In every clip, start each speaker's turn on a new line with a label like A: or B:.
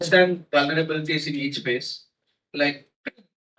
A: understand vulnerabilities in each phase. Like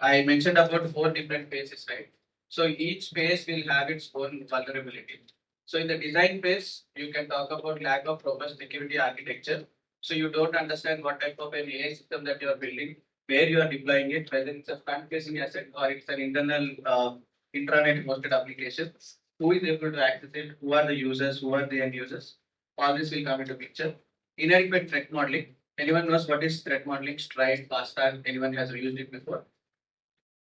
A: I mentioned about four different phases, right? So each phase will have its own vulnerability. So in the design phase, you can talk about lack of robust security architecture. So you don't understand what type of an AI system that you are building, where you are deploying it, whether it's a front-facing asset or it's an internal intranet hosted application. Who is able to access it? Who are the users? Who are the end users? All this will come into picture. Inadequate threat modeling. Anyone knows what is threat modeling? Stride, Pasta, anyone has used it before?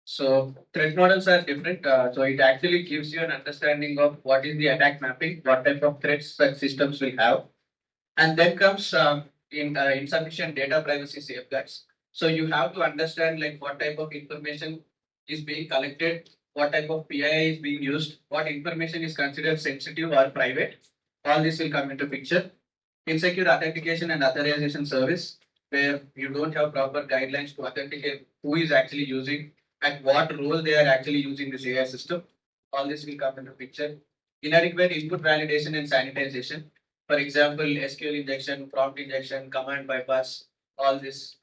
A: So threat models are different. So it actually gives you an understanding of what is the attack mapping, what type of threats such systems will have, and then comes in insufficient data privacy safeguards. So you have to understand like what type of information is being collected, what type of PII is being used, what information is considered sensitive or private. All this will come into picture. Insecure authentication and authorization service, where you don't have proper guidelines to authenticate who is actually using and what role they are actually using this AI system. All this will come into picture. Inadequate input validation and sanitization. For example, SQL injection, prompt injection, command bypass, all these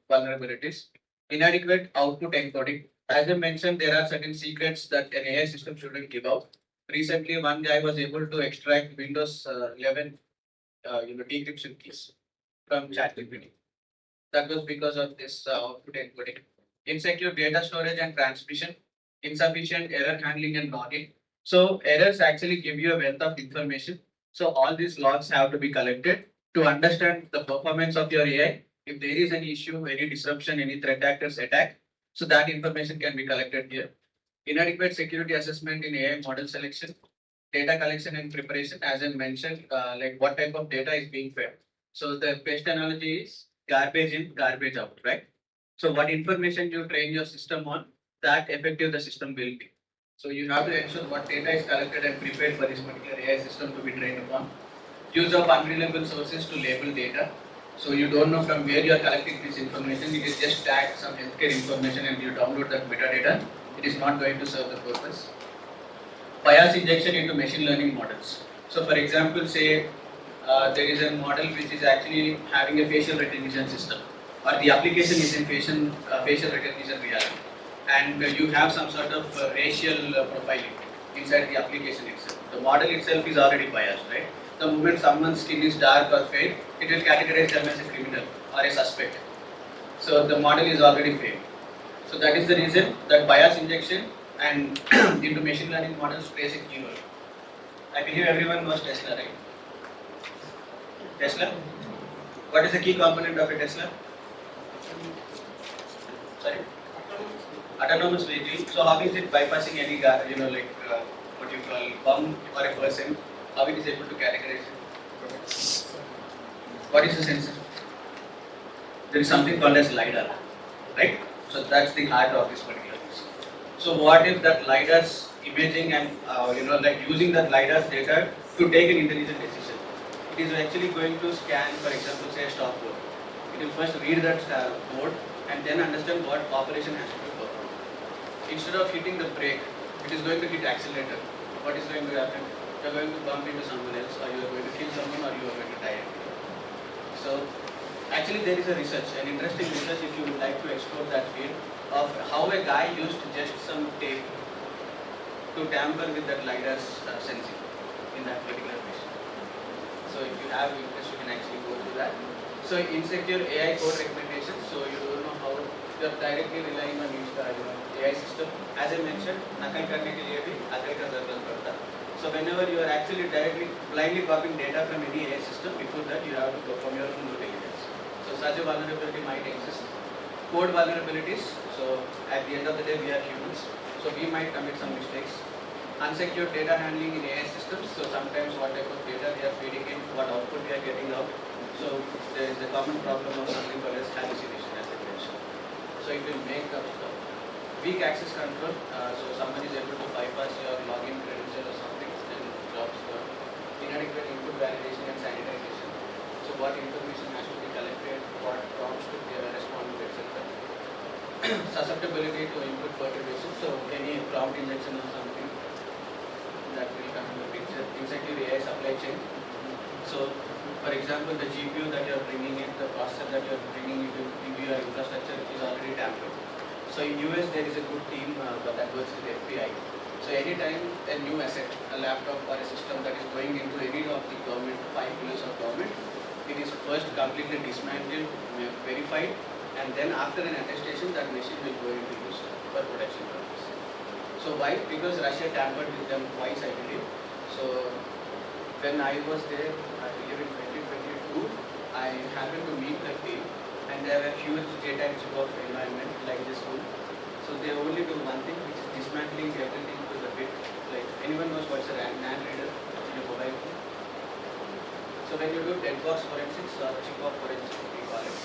A: vulnerabilities. Inadequate output encoding. As I mentioned, there are certain secrets that an AI system shouldn't give out. Recently, one guy was able to extract Windows 11 decryption keys from ChatGPT. That was because of this output encoding. Insecure data storage and transmission, insufficient error handling and logging. So errors actually give you a wealth of information. So all these logs have to be collected to understand the performance of your AI. If there is any issue, any disruption, any threat actors attack, so that information can be collected here. Inadequate security assessment in AI model selection, data collection and preparation, as I mentioned, like what type of data is being fed. So the best analogy is garbage in, garbage out, right? So what information you train your system on, that effective the system will be. So you have to ensure what data is collected and prepared for this particular AI system to be trained upon. Use of unreliable sources to label data. So you don't know from where you are collecting this information. It is just tag some healthcare information and you download that metadata. It is not going to serve the purpose. Bias injection into machine learning models. So for example, say there is a model which is actually having a facial recognition system, or the application is in facial recognition reality, and you have some sort of racial profiling inside the application itself. The model itself is already biased, right? The moment someone's skin is dark or fair, it will categorize them as a criminal or a suspect. So the model is already failed. So that is the reason that bias injection and into machine learning models plays a key role. I believe everyone knows Tesla, right? Tesla? What is the key component of a Tesla? Sorry? Autonomous vehicle. So how is it bypassing any, what you call bomb or a person? How it is able to categorize it? What is the sensor? There is something called as LiDAR, right? So that's the heart of this particular piece. So what if that LiDAR's imaging and using that LiDAR's data to take an intelligent decision? It is actually going to scan, for example, say a stopboard. It will first read that board and then understand what operation has to be performed. Instead of hitting the brake, it is going to hit accelerator. What is going to happen? You are going to bump into someone else, or you are going to kill someone, or you are going to die. So actually there is a research, an interesting research if you would like to explore that field, of how a guy used just some tape to tamper with that LiDAR's sensing in that particular mission. So if you have interest, you can actually go through that. So insecure AI code recommendations, so you don't know how you are directly relying on AI system. As I mentioned, nakal karne ke liye bhi aadhar ka zarurat padta. So whenever you are actually directly blindly copying data from any AI system, before that you have to perform your own due diligence. So such a vulnerability might exist. Code vulnerabilities, so at the end of the day we are humans, so we might commit some mistakes. Unsecure data handling in AI systems, so sometimes what type of data we are feeding in, what output we are getting out. So there is a common problem of something called as hallucination, as I mentioned. So it will make up stuff. Weak access control, so someone is able to bypass your login credential or something, then drops the inadequate input validation and sanitization. So what information has to be collected, what prompts to respond to, etc. Susceptibility to input perturbation, so any prompt injection or something that will come in the picture. Insecure AI supply chain. So For example, the GPU that you are bringing in, the processor that you are bringing into your infrastructure is already tampered. So in US there is a good team that works with FBI. So anytime a new asset, a laptop or a system that is going into any of the government, 5 pillars of government, it is first completely dismantled, verified, and then after an attestation that machine will go into use for production purpose. So why? Because Russia tampered with them twice, I believe. So when I was there, I believe in 2022, I happened to meet the team, and they have a huge JTAG of environment like this school. So they only do one thing, which is dismantling everything to the bit. Like anyone knows what's a NAND reader in a mobile phone. So when you do dead box forensics or chip of forensics, we call it.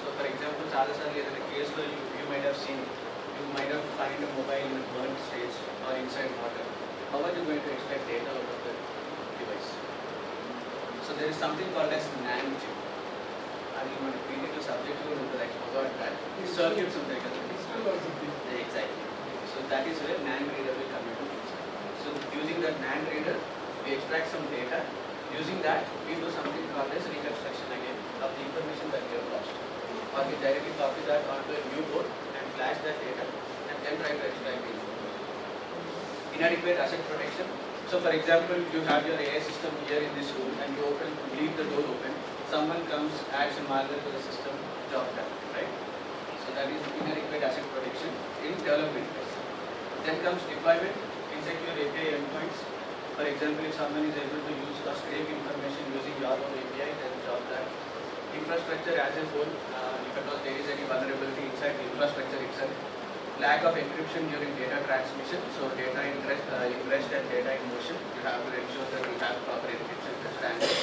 A: So for example, in a case where you might have seen, you might have find a mobile in a burnt stage or inside water. How are you going to extract data out of the device? So there is something called as NAND chip. I mean, my critical subject I forgot that. Circuits ఉంటాయి కదండి. Exactly. So that is where NAND reader will come into picture. So using that NAND reader, we extract some data. Using that, we do something called as reconstruction again of the information that we have lost. Or we directly copy that onto a new board and flash that data and then try to extract the information. Inadequate asset protection. So for example, you have your AI system here in this room and you leave the door open. Someone comes, adds a malware to the system, job done, right? So that is inadequate asset protection in development phase. Then comes deployment, insecure API endpoints. For example, if someone is able to use or scrape information using your own API, then job done. Infrastructure as a whole, if at all there is any vulnerability inside the infrastructure itself. Lack of encryption during data transmission, so data in rest and data in motion, you have to ensure that you have proper encryption standards.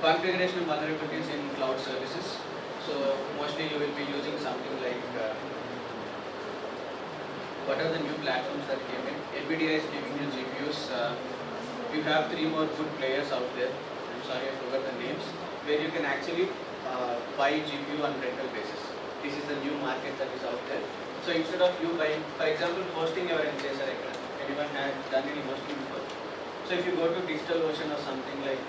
A: Configuration vulnerabilities in cloud services, so mostly you will be using something like what are the new platforms that came in? NVIDIA is giving you GPUs. You have 3 more good players out there. I'm sorry, I forgot the names. Where you can actually buy GPU on rental basis. This is the new market that is out there. So instead of you buying, for example, hosting your entire anyone had done any hosting before? So if you go to DigitalOcean or something like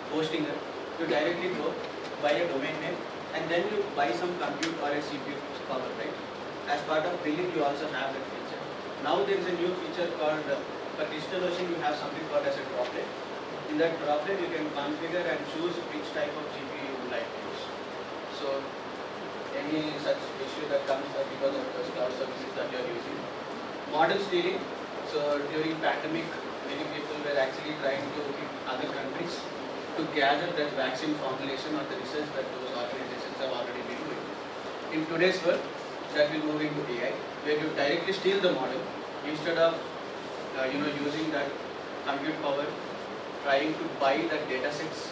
A: hosting, you directly go buy a domain name and then you buy some compute or a CPU power, right? As part of billing, you also have that feature. Now there is a new feature called, for DigitalOcean, you have something called as a droplet. In that droplet, you can configure and choose which type of GPU you would like to use. So any such issue that comes because of those cloud services that you are using. Model stealing. So during pandemic, many people were actually trying to hit other countries to gather that vaccine formulation or the research that those organizations have already been doing. In today's world, that will move into AI, where you directly steal the model instead of using that compute power, trying to buy that data sets,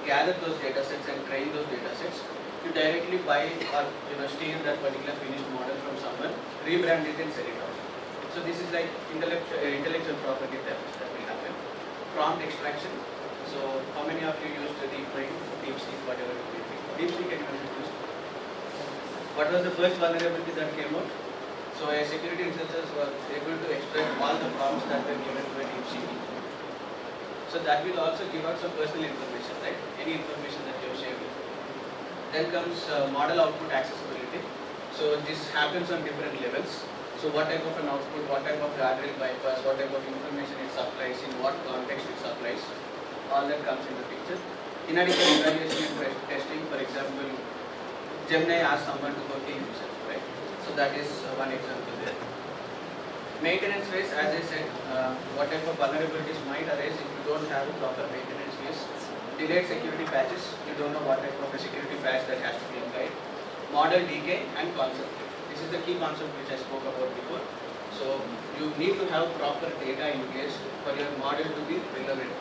A: gather those data sets and train those data sets. You directly buy or steal that particular finished model from someone, rebrand it and sell it off. So this is like intellectual property that will happen. Prompt extraction. So how many of you used the DeepMind, DeepSeek, whatever it may be? DeepSeek anyone used? What was the first vulnerability that came out? So a security researchers were able to extract all the prompts that were given to a DeepSeek. So that will also give out some personal information, right? Any information that you have shared with. Then comes model output accessibility. So this happens on different levels. So what type of an output, what type of guardrail bypass, what type of information it supplies, in what context it supplies, all that comes into picture. Inadequate evaluation and testing, for example, Gemini asks someone to go kill himself, right? So that is one example there. Maintenance phase, as I said, what type of vulnerabilities might arise if you don't have a proper maintenance phase. Delayed security patches, you don't know what type of a security patch that has to be applied. Model decay and concept drift. This is the key concept which I spoke about before. So you need to have proper data in place for your model to be relevant,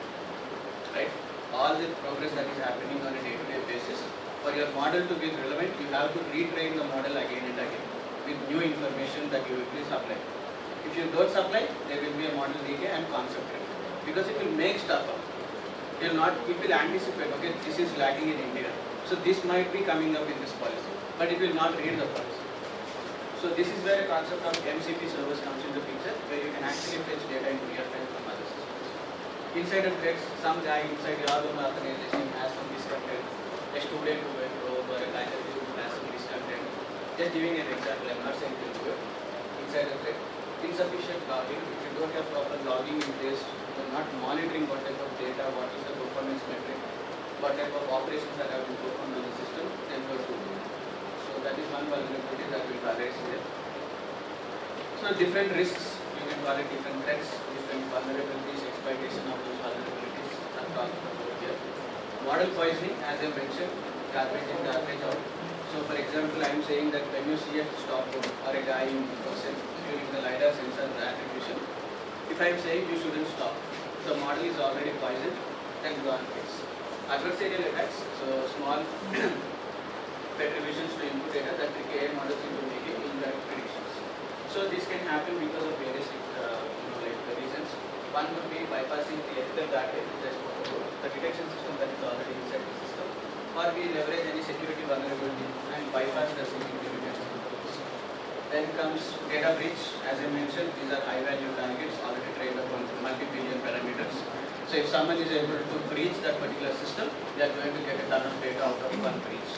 A: right? All the progress that is happening on a day-to-day basis, for your model to be relevant, you have to retrain the model again and again with new information that you will supply. If you don't supply, there will be a model decay and concept drift. Because it will make stuff up. It will anticipate, okay, this is lacking in India. So this might be coming up in this policy, but it will not read the policy. So this is where a concept of MCP servers comes into picture, where you can actually fetch data in real time from other systems. Insider threats, some guy inside your own organization has a student who went rogue or a faculty who has some miscontent. Just giving an example, I'm not saying to do it. Inside the thread, insufficient logging. If you don't have proper logging in place, you're not monitoring what type of data, what is the performance metric, what type of operations that have been performed on the system, then you're good. So that is one vulnerability that will arise here. So different risks, you can call it different threats, different vulnerabilities, exploitation of those vulnerabilities are talked about here. Model poisoning, as I mentioned, garbage in, garbage out. So for example, I am saying that when you see a stop or a guy in person during the LiDAR sensor attribution, if I am saying you shouldn't stop, the model is already poisoned, then go on fix. Adversarial attacks, so small attributions to input data that trick AI models into making incorrect predictions. So this can happen because of various reasons. One would be bypassing the ethical guardrail, which I spoke about, the detection system that is already inside the system, or we leverage any security vulnerability and bypass the security detection rules. Then comes data breach. As I mentioned, these are high value targets already trained upon multi-billion parameters. So if someone is able to breach that particular system, they are going to get a ton of data out of one breach.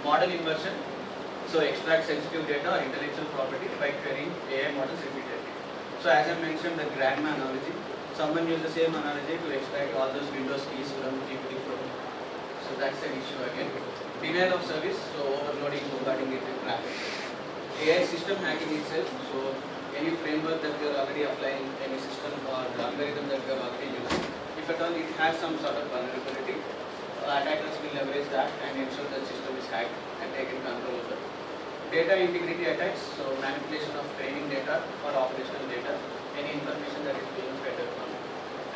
A: Model inversion. So extract sensitive data or intellectual property by querying AI models repeatedly. So as I mentioned, the grandma analogy, someone used the same analogy to extract all those Windows keys from GPT-4. So that's an issue again. Denial of service, so overloading, bombarding it with traffic. AI system hacking itself, so any framework that we are already applying, any system or algorithm that we are already using, if at all it has some sort of vulnerability, attackers will leverage that and ensure the system is hacked and taken control over. Data integrity attacks, so manipulation of training data or operational data, any information that is being fed upon,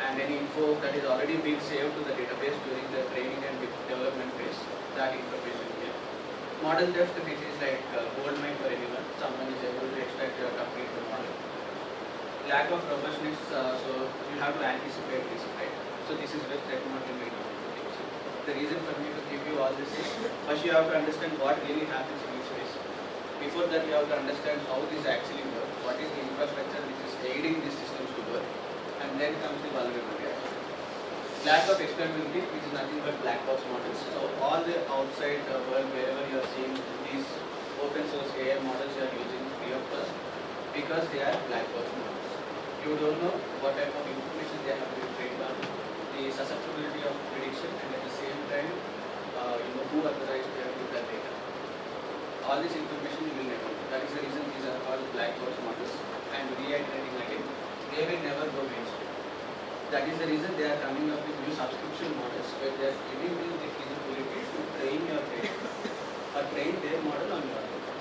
A: and any info that is already being saved to the database during the training and development phase, that information here. Model theft, which is like gold mine for anyone, someone is able to extract your complete model. Lack of robustness, so you have to anticipate this, right? So this is where threat modeling will come into picture. The reason for me to give you all this is, first you have to understand what really happens in each phase. Before that, you have to understand how this actually works, what is the infrastructure which is aiding these systems to work, and then comes the vulnerability. Lack of explainability, which is nothing but black box models. So all the outside world, wherever you are seeing these open source AI models you are using free of cost, because they are black box models. You don't know what type of information they have been trained on, the susceptibility of prediction, and at the same time, who authorized them with that data. All this information you will never know. That is the reason these are called black box models. And reiterating again, they will never go mainstream. That is the reason they are coming up with new subscription models where they are giving you the feasibility to train your data or train their model on your data.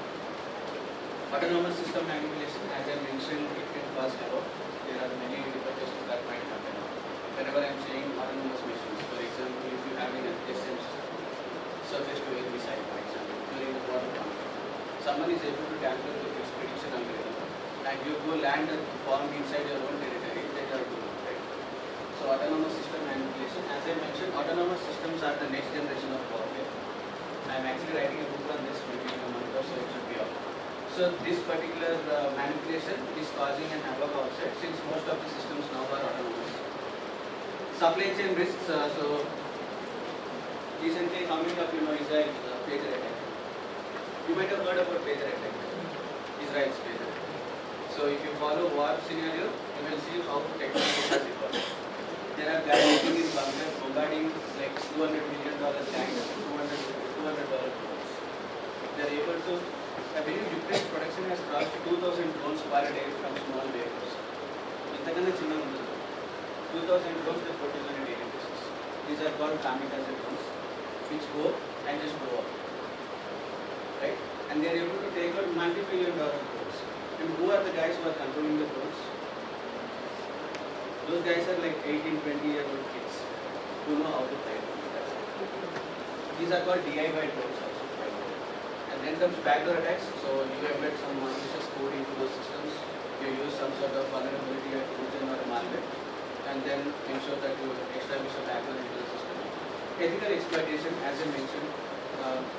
A: Autonomous system manipulation, as I mentioned, it can cause havoc. There are many repercussions that might happen. Whenever I am saying autonomous missions, for example, if you have an adjacent surface to air missile, for example, during the water conflict, someone is able to tamper with this prediction algorithm, and you go land a bomb inside your own territory, then you are doing right. So autonomous system manipulation, as I mentioned, autonomous systems are the next generation of warfare. I am actually writing a book on this, maybe in a month or so it should be out. So this particular manipulation is causing an havoc outside, since most of the systems now are autonomous. Supply chain risks, so recently coming up, Israel pager attack. You might have heard about pager attack, Israel's pager attack. So if you follow war scenario, you will see how technology has evolved. There are guys sitting in bunker bombarding like $200 million tanks, $200 drones. They are able to, I believe Ukraine's production has crossed 2,000 drones per day from small vehicles. ఇంతకన్నా చిన్న ఉండదు. 2,000 drones they produce on a daily basis. These are called kamikaze drones, which go and just blow up. Right? And they are able to take out multi-billion dollar drones. And who are the guys who are controlling the drones? Those guys are like 18, 20-year-old kids who know how to fly drones. These are called DIY drones also. And then comes backdoor attacks. So you embed some malicious code into those systems. You use some sort of vulnerability at Trojan or a malware, and then ensure that you establish a backdoor into the system. Ethical exploitation, as I mentioned,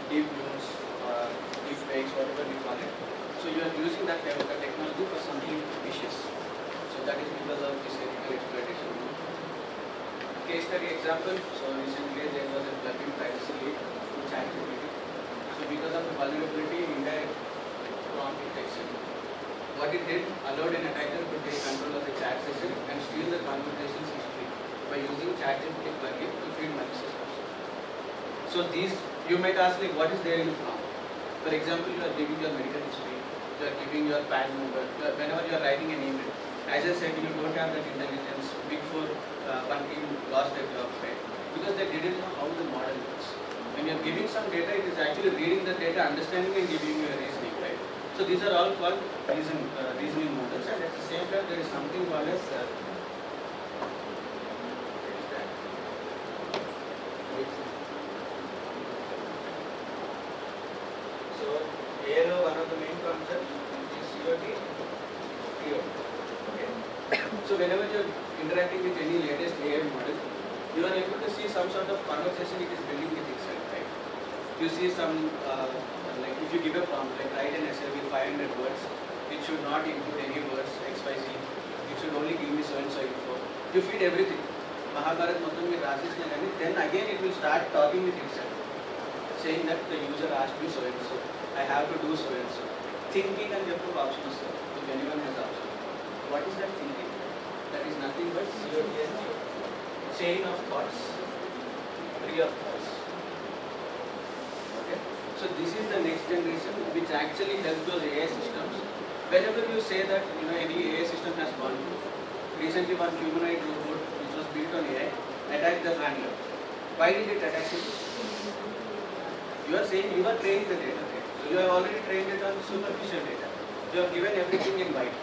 A: deep use, deep fakes, whatever we call it. So you are using that technology for something vicious. So that is because of this ethical exploitation. case study example. So recently there was a plugin privacy leak to ChatGPT. So because of the vulnerability in indirect prompt detection, what it did allowed an attacker to take control of the chat session and steal the conversation's history by using ChatGPT plugin to feed malicious content. So these, you might ask like, what is there in the prompt? For example, you are giving your medical history, you are giving your PAN number, whenever you are writing an email. As I said, you don't have that intelligence. Big Four, one team lost their jobs, right? Because they didn't know how the model works. When you are giving some data, it is actually reading the data, understanding and giving you a reasoning, right? So these are all called reasoning models, and at the same time there is something called as so ALO, one of the main concepts is COT, TOT. Okay. So whenever you are interacting with any latest AI model, you are able to see some sort of conversation it is building with itself, right? You see some, like if you give a prompt, like write an essay with 500 words, it should not include any words XYZ, it should only give me so and so info. You feed everything. Mahabharat Motam with Rasisna, and then again it will start talking with itself, saying that the user asked me so and so, I have to do so and so. Thinking and the option, sir, if anyone has option. What is that thinking? That is nothing but COT, chain of thoughts, tree of thoughts. Okay. So this is the next generation which actually helps those AI systems. Whenever you say that any AI system has gone through, recently one humanoid robot which was built on AI attacked the handler. Why did it attack it? You are saying you are training the data. Right? So you have already trained it on superficial data. You have given everything in white.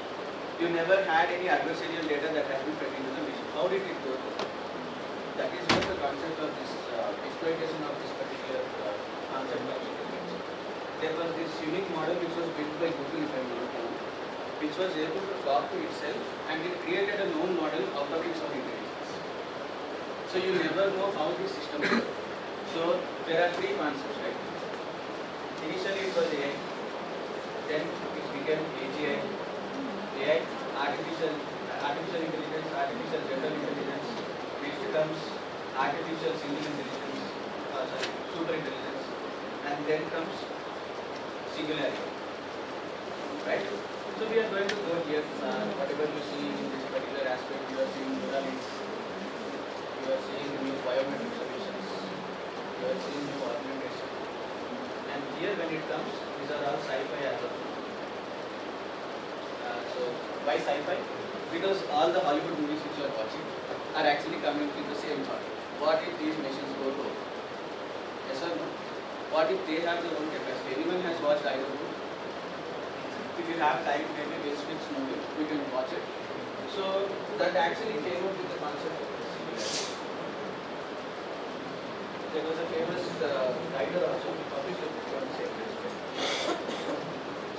A: You never had any adversarial data that has been fed into the machine. How did it go through? That is what the concept of this exploitation of this particular concept of security. There was this unique model which was built by Google, if I am not wrong, which was able to talk to itself, and it created a known model out of its own intelligence. So you never know how this system works. So there are three concepts, right? Initially it was AI, then it became AGI, AI, artificial intelligence, artificial general intelligence. Next comes artificial single intelligence, super intelligence, and then comes singularity. Right? So we are going to go here. Whatever you see in this particular aspect, you are seeing neural links, you are seeing new biometric solutions, you are seeing new augmentation. And here when it comes, these are all sci-fi as of now. So why sci-fi? Because all the Hollywood movies which you are watching are actually coming with the same thought. What if these machines go rogue? Yes or no? What if they have their own capacity? Anyone has watched IVLP? If you have time, maybe we'll switch movie, we can watch it. So that actually came up with the concept of singularity. There was a famous writer also who published a book on the same principle.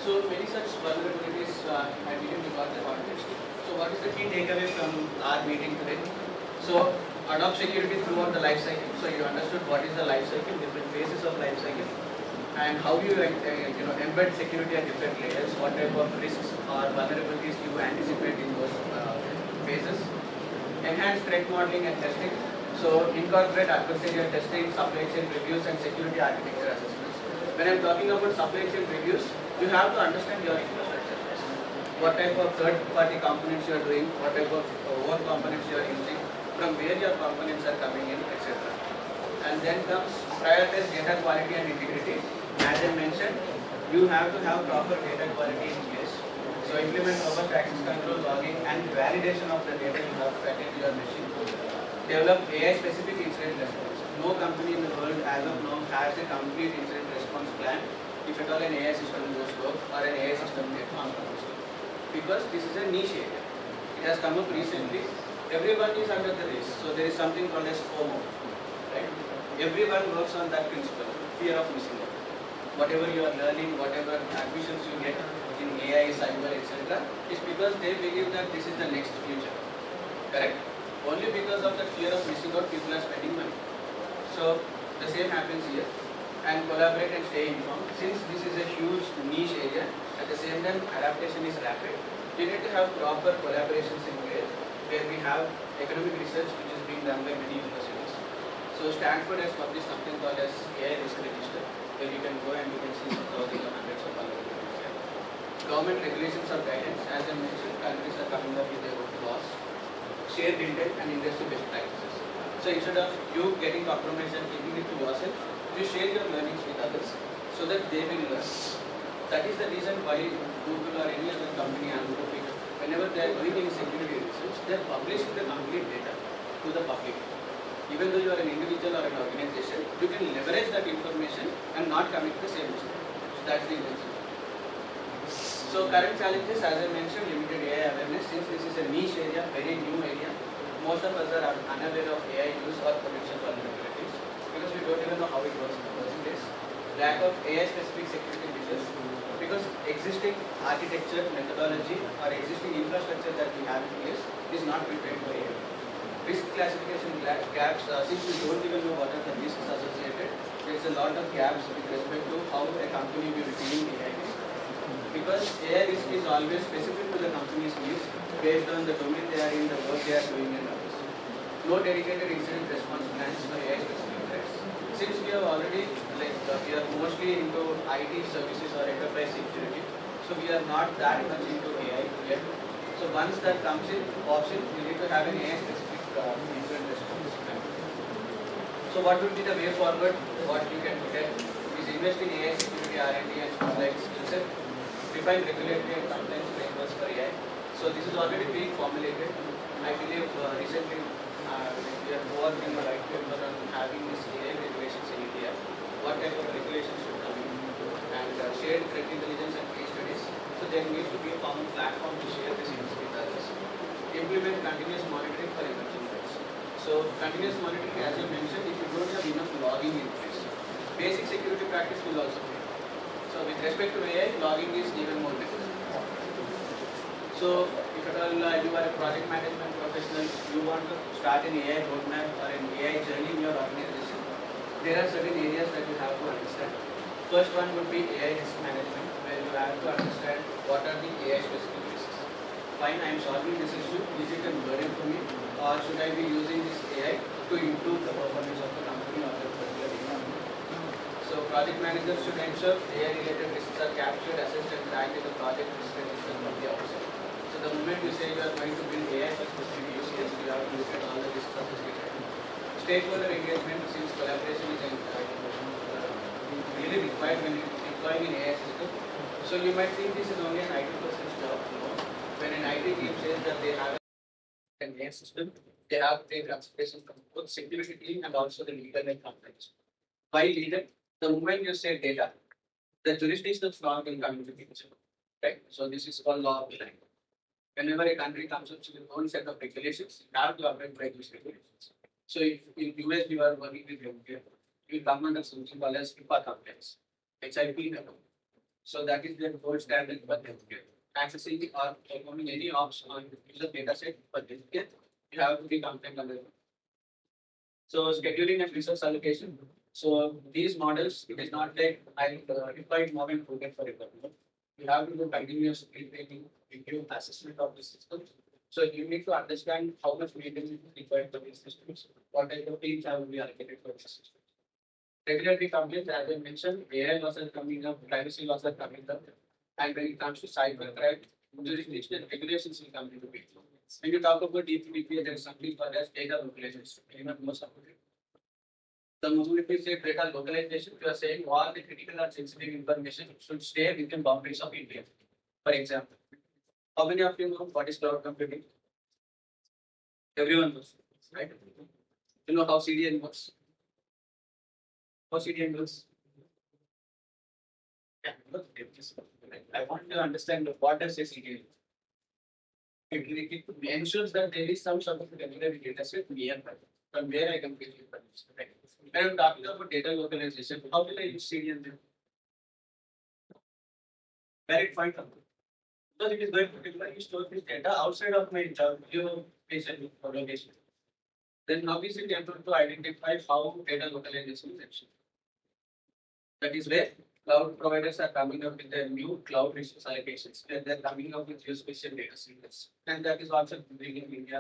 A: So many such vulnerabilities I didn't record the context. So what is the key takeaway from our meeting today? So adopt security throughout the life cycle. So you understood what is the life cycle, different phases of life cycle, and how you embed security at different layers, what type of risks or vulnerabilities you anticipate in those phases. Enhance threat modeling and testing. So incorporate adversarial testing, supply chain reviews, and security architecture assessments. When I'm talking about supply chain reviews, you have to understand your infrastructure first. What type of third-party components you are doing, what type of own components you are using, from where your components are coming in, etc. And then comes prioritize data quality and integrity. As I mentioned, you have to have proper data quality in place. So implement robust access control, logging, and validation of the data you have fed into your machine. Develop AI-specific incident response. No company in the world as of now has a complete incident response plan if at all an AI system goes rogue or an AI system gets compromised. Because this is a niche area. It has come up recently. Everyone is under the race. So there is something called as FOMO. Right? Everyone works on that principle, fear of missing out. Whatever you are learning, whatever admissions you get in AI, cyber, etc., is because they believe that this is the next future. Correct? Only because of the fear of missing out, people are spending money. So the same happens here. And collaborate and stay informed. Since this is a huge niche area, at the same time adaptation is rapid, you need to have proper collaborations in place where we have economic research which is being done by many universities. So Stanford has published something called as AI risk register, where you can go and you can see some thousands or hundreds of vulnerabilities there. Government regulations or guidance, as I mentioned, countries are coming up with their own laws, shared intent and industry best practices. So instead of you getting compromised and keeping it to yourself, you share your learnings with others so that they will learn. That is the reason why Google or any other company, Anthropic, whenever they are doing any security research, they are publishing the complete data to the public. Even though you are an individual or an organization, you can leverage that information and not commit the same mistake. So that's the intention. So current challenges, as I mentioned, limited AI awareness. Since this is a niche area, very new area, most of us are unaware of AI use or potential vulnerabilities because we don't even know how it works in the first place. Lack of AI-specific security measures because existing architecture, methodology, or existing infrastructure that we have in place is not prepared for AI. Risk classification gaps, since we don't even know what are the risks associated, there's a lot of gaps with respect to how a company will deal AI risk. Because AI risk is always specific to the company's needs based on the domain they are in, the work they are doing and others. No dedicated incident response plans for AI specific threats. Since we are already we are mostly into IT services or enterprise security, so we are not that much into AI yet. So once that comes in, option, we need to have an AI specific incident response plan. So what would be the way forward? What you can look at is invest in AI security R&D and specialized skill set. Define regulatory and compliance frameworks for AI. So this is already being formulated. I believe recently we are working on right paper on having this AI regulations in India. What type of regulations should come in and shared threat intelligence and case studies. So there needs to be a common platform to share this with others. Implement continuous monitoring for emerging threats. So continuous monitoring, as I mentioned, if you don't have enough logging in place, basic security practice will also fail. So with respect to AI, logging is even more necessary. So if at all you are a project management professional, you want to start an AI roadmap or an AI journey in your organization, there are certain areas that you have to understand. First one would be AI risk management, where you have to understand what are the AI specific risks. Fine, I am solving this issue, is it a burden for me, or should I be using this AI to improve the performance of the company or the particular department? So project managers should ensure AI-related risks are captured, assessed, and tracked in the project risk register from the outside. So the moment you say you are going to build AI for specific use case, you have to look at all the risks associated. Stakeholder engagement, since collaboration is really required when deploying an AI system. So you might think this is only an IT person's job. No. When an IT team says that they have an AI system, they have to take consideration from both security team and also the legal and compliance. Why legal? The moment you say data, the jurisdictional law will come into picture. Right? So this is called law of the land. Whenever a country comes up with its own set of regulations, you have to abide by these regulations. So if in US you are working with healthcare, you will come under something called as HIPAA compliance, HIP. So that is their gold standard for healthcare. Accessing or performing any ops on user data set for healthcare, you have to be compliant under it. So scheduling and resource allocation. So these models, it is not like I deploy more and forget for it. You have to do continuous retraining, review, assessment of the system. So you need to understand how much maintenance is required for these systems, what type of teams have to be allocated for these systems. Regulatory complaints, as I mentioned, AI laws are coming up, privacy laws are coming up, and when it comes to cybercrime, jurisdictional regulations will come into picture. When you talk about DPDP, there is something called as data localization. Anyone knows about it? The moment we say data localization, we are saying all the critical and sensitive information should stay within boundaries of India. For example, how many of you know what is cloud computing? Everyone knows, right? You know how CDN works? How CDN works? Yeah, I want to understand what does a CDN. It ensures that there is some sort of temporary data set nearby from where I can get information. Right? When I'm talking about data localization, how will I use CDN then? Where it find out? Because it is going to store this data outside of my geolocation location. Then how is it able to identify how data localization is achieved? That is where cloud providers are coming up with their new cloud resource allocations, and they're coming up with geospatial data centers. And that is also bringing India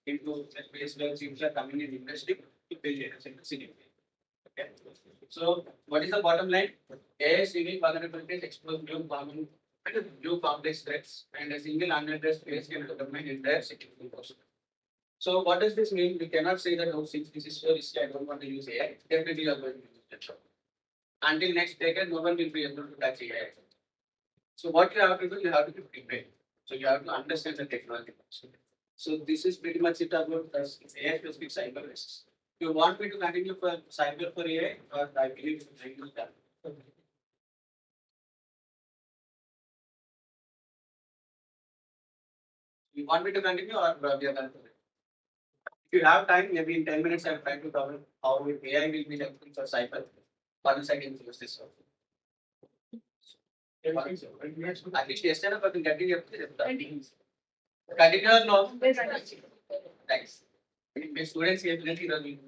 A: into a place where things are coming in industry to build data centers in India. Okay. So what is the bottom line? AI CV vulnerabilities expose new complex threats, and a single unaddressed case can determine entire security posture. So what does this mean? We cannot say that, oh, since this is so risky, I don't want to use AI. Definitely you are going to use it. Until next decade, no one will be able to touch AI. So what you have to do, you have to be prepared. So you have to understand the technology. So this is pretty much it about AI specific cyber risks. You want me to continue for cyber for AI, or I believe I use that. You want me to continue, or we are done? If you have time, maybe in 10 minutes, I'll try to cover how AI will be helpful for cyber. Once I can use this. At least yesterday, but continue. Continue or no? Thanks. My students here definitely learning.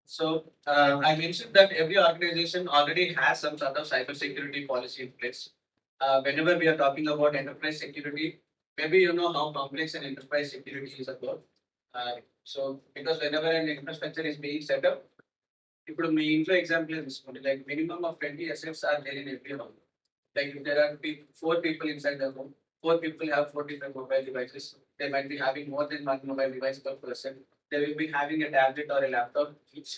A: So I mentioned that every organization already has some sort of cybersecurity policy in place. Whenever we are talking about enterprise security, maybe you know how complex an enterprise security is about. So because whenever an infrastructure is being set up, ఇప్పుడు మీ ఇంట్లో example తీసుకోండి like minimum of 20 assets are there in every home. Like if there are four people inside the home, four people have 4 different mobile devices. They might be having more than one mobile device per person. They will be having a tablet or a laptop each.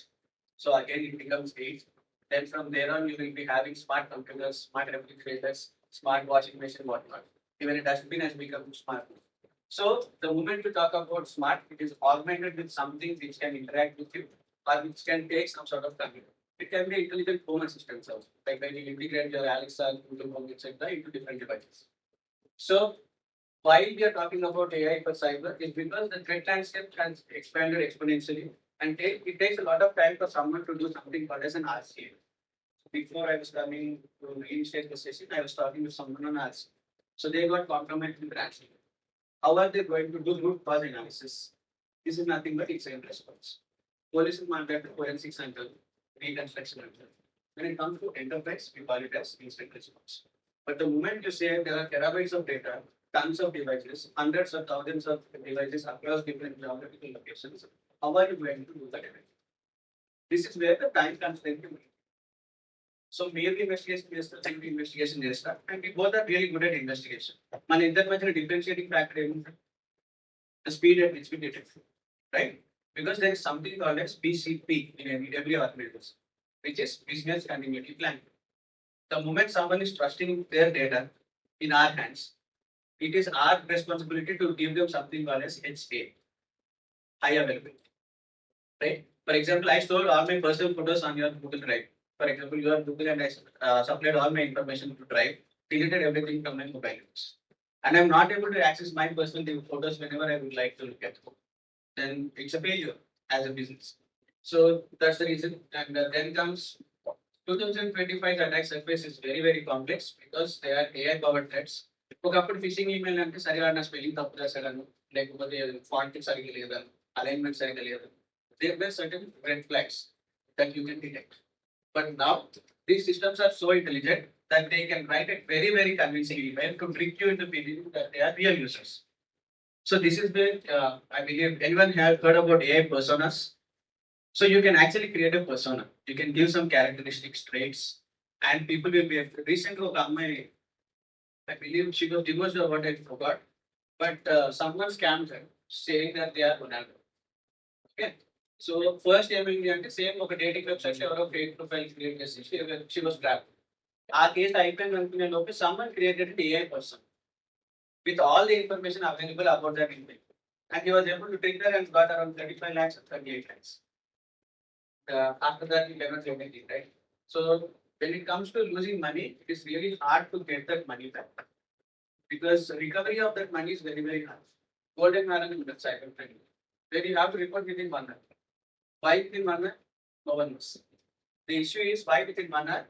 A: So again, it becomes 8. Then from there on, you will be having smart computers, smart refrigerators, smart washing machine, whatnot. Even a dustbin has become smart. So the moment we talk about smart, it is augmented with something which can interact with you or which can take some sort of computer. It can be intelligent home assistants also, like when you integrate your Alexa, Google Home, etc., into different devices. So why we are talking about AI for cyber is because the threat landscape has expanded exponentially, and it takes a lot of time for someone to do something called as an RCA. Before I was coming to initiate the session, I was talking with someone on RCA. So they got compromised in branching. How are they going to do root cause analysis? This is nothing but incident response. Police is mandated forensics center, reconstruction center. When it comes to enterprise, we call it as incident response. But the moment you say there are terabytes of data, tons of devices, hundreds of thousands of devices across different geographical locations, how are you going to do that? This is where the time constraint comes in. So mere investigation చేస్తా technical investigation చేస్తా and we both are really good at investigation. మన ఇద్దరి మధ్యన differentiating factor ఏముంది? The speed at which we detect, right? Because there is something called as BCP in every organization, which is business continuity plan. The moment someone is trusting their data in our hands, it is our responsibility to give them something called as HA, high availability, right? For example, I stored all my personal photos on your Google Drive. For example, you are Google and I supplied all my information to Drive, deleted everything from my mobile use. And I'm not able to access my personal photos whenever I would like to look at them. Then it's a failure as a business. So that's the reason. And then comes 2025 attack surface is very, very complex because they are AI powered threats. ఒకప్పుడు fishing email అంటే సరిగా నా spelling తప్పు రాశాను లేకపోతే font సరిగ్గా లేదా alignment సరిగ్గా లేదు there were certain red flags that you can detect. But now these systems are so intelligent that they can write a very, very convincing email to trick you into believing that they are real users. So this is where I believe anyone has heard about AI personas. So you can actually create a persona. You can give some characteristics, traits, and people will be recently. I believe she was divorced or what I forgot. But someone scammed her saying that they are Ronaldo. Okay. So first ఏమైంది అంటే same ఒక dating website ఎవరో fake profile create చేసి she was trap. ఆ case అయిపోయింది అనుకునే లోపు someone created AI person with all the information available about that email. And he was able to trigger and got around 35 lakhs or 38 lakhs. After that, he never get anything, right? So when it comes to losing money, it is really hard to get that money back because recovery of that money is very, very hard. Golden Maran in the cyber crime. Then you have to report within 1 hour. Why within 1 hour? No one knows. The issue is why within 1 hour,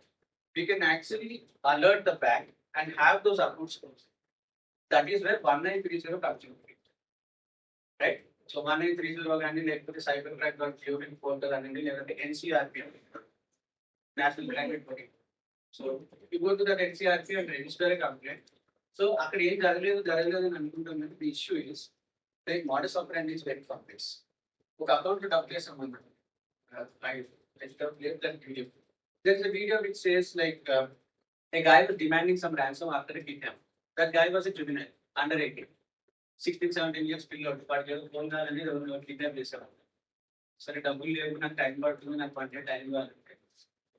A: we can actually alert the bank and have those accounts closed. That is where 1930 comes in, right? So 1930 కానీ లేకపోతే cyber crime during portal అనేది లేదంటే NCRP national crime reporting. So you go to that NCRP and register complaint. So అక్కడ ఏం జరగలేదు అని అనుకుంటున్నాను. The issue is the modus ఆపరెండి is very complex. ఒక అకౌంట్ డబ్బు చేసామన్నాను. There is a video which says like a guy was demanding some ransom after a kidnap. That guy was a juvenile, under 18, 16, 17 years పిల్లోడు. వాడికి ఏదో phone కావాలని kidnap చేశారు. సరే డబ్బులు లేవు, నాకు టైం పడుతుంది, నాకు 1 day టైం కావాలంటే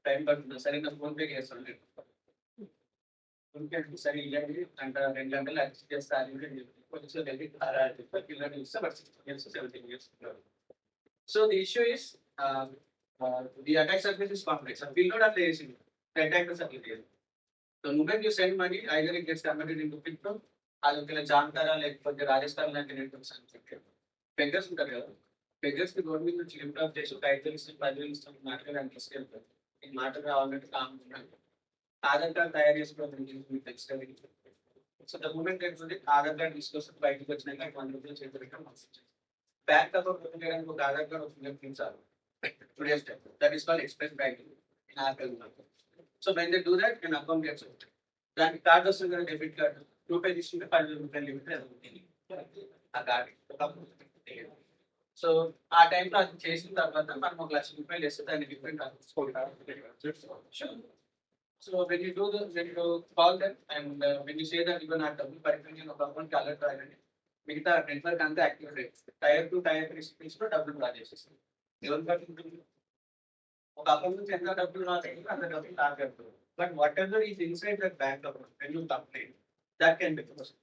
A: టైం పడుతుంది. సరే నాకు ఫోన్ పే చేస్తాను నేను. ఫోన్ పే సరే ఇవ్వండి అంట, 2 గంటలు అరెస్ట్ చేస్తారు. పోలీసులు వెళ్ళి పిల్లలు ఇస్తే 16 years, 17 years. So the issue is the attack surface is complex. A payload are facing the attackers are there. The moment you send money, either it gets converted into crypto, అది ఒకవేళ జాంతారా లేకపోతే రాజస్థాన్ లాంటి networks అని beggars ఉంటారు కదా, beggars కి government నుంచి lift of చేసి 5,000 ఇస్తాం, 10,000 ఇస్తాం, మాట్లాడడానికి తీసుకెళ్తారు. ఈ మాట రావాలంటే కామున్నాను. ఆధార్ కార్డ్ తయారు చేసుకోవడానికి మీకు తెలుస్తుంది. సో ద మూమెంట్ ఏంటంటే ఆధార్ కార్డ్ తీసుకొస్తే బయటకు వచ్చినాక 100 రూపాయలు చేతి పెట్టడం అవసరం. బ్యాంక్ అకౌంట్ ఓపెన్ చేయడానికి ఒక ఆధార్ కార్డ్ ఒక ఫింగర్ ప్రింట్స్ ఆరు. Today's step. That is called express banking in our country. So when they do that, an account gets opened. Then card is a debit card. ₹2 is 5,000 rupees limit. A card. So our time to chase the other one more class less than a different sure. So when you do when you call them and when you say that you are not double parification of account color driver, మిగతా network అంతా activate. Tyre 2 tyre 3 cities లో డబ్బులు draw చేసేస్తుంది. ఎవరు కట్టుకుంటుంది? ఒక account నుంచి ఎంత డబ్బులు డ్రా చేయాలి అంత డబ్బులు target. But whatever is inside that bank account when you complaint that can be frozen.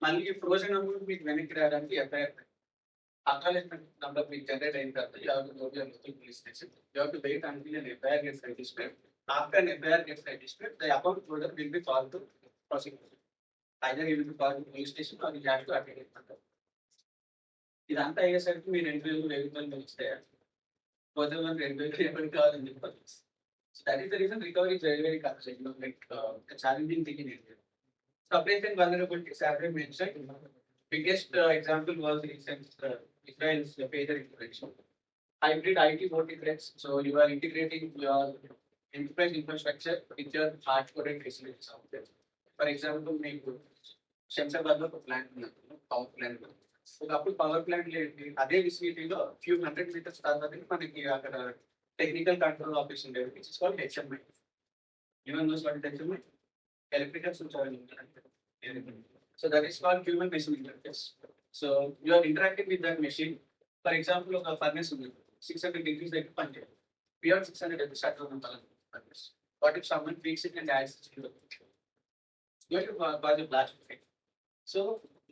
A: మళ్ళీ ఫ్రోజన్ అమౌంట్ మీకు వెనక్కి రావడానికి ఎఫ్ఐఆర్ అక్నాలెడ్జ్మెంట్ నంబర్ మీకు జనరేట్ అయిన తర్వాత you have to go to your local police station. You have to wait until an FIR gets registered. After an FIR gets registered, the account holder will be called to prosecute. Either you will be called to police station or you have to attend it. ఇదంతా అయ్యేసరికి మీరు 2,000 ఇస్తే పోతే మనం 2,000 ఎప్పుడు కావాలని చెప్పాలి. So that is the reason recovery is very very constant. Like challenging thing in India. Supply chain vulnerabilities have been mentioned. Biggest example was recent Israel's pager integration. Hybrid IT both threats. So you are integrating your enterprise infrastructure with your hard-coded facilities out there. For example, మీకు శంషాబాద్ లో ఒక plant ఉన్నది, power plant. ఒకప్పుడు power plant ఏంటి, అదే విసిటీలో few 100 meters తర్వాత మనకి అక్కడ టెక్నికల్ కంట్రోల్ ఆఫీస్ ఉండేది, which is called HMI. Even those what HMI electrical switch on. So that is called human machine interface. So you are interacting with that machine. For example, ఒక furnace ఉంది, 600 degrees దగ్గర పనిచేయాలి. Beyond 600 degrees start అవుతుంది furnace. What if someone tweaks it and adds it to the you have to cause a blast effect. So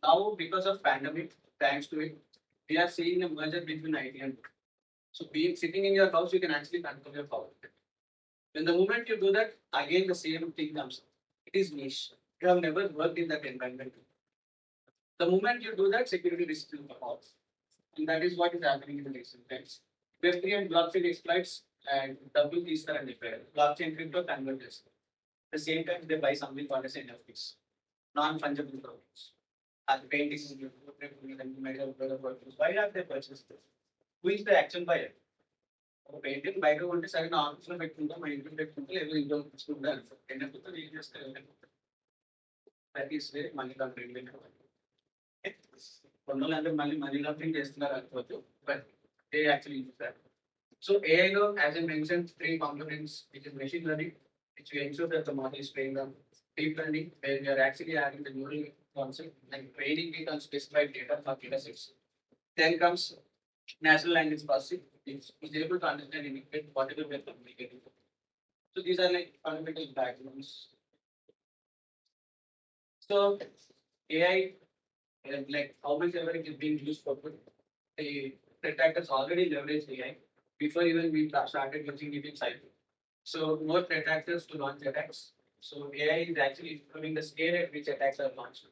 A: now because of pandemic, thanks to it, we are seeing a merger between IT and so being sitting in your house, you can actually control your power. When the moment you do that, again the same thing comes. It is niche. You have never worked in that environment. The moment you do that, security risk will come out. And that is what is happening in the recent times. Web3 and blockchain exploits and double these are unfair. Blockchain crypto converters. At the same time, they buy something called as NFTs, non-fungible tokens. As paintings, why have they purchased this? Who is the actual buyer? Painting బయట ఉంటే సరే నా ఆఫీస్లో పెట్టుకుంటాం, మా ఇంట్లో పెట్టుకుంటే లేదా ఇంట్లో తీసుకుంటాను. ఎన్నప్పుడు ఏం చేస్తారు? That is very money laundering. కొన్నాళ్ళంటే మళ్ళీ మనీ లాండరింగ్ చేస్తున్నారు అనుకోవచ్చు, but they actually use that. So ఏఐలో as I mention 3 components, which is machine learning, which will ensure that the model is trained on. Deep learning, where we are actually adding the neural concept and training it on specified data for data sets. Then comes natural language processing, is able to understand and interpret whatever we are communicating. So these are like fundamental backgrounds. So AI, like how much ever it is being used for good, the attackers already leverage AI before even we started using it in cyber. So more threat actors to launch attacks. So AI is actually improving the scale at which attacks are launched.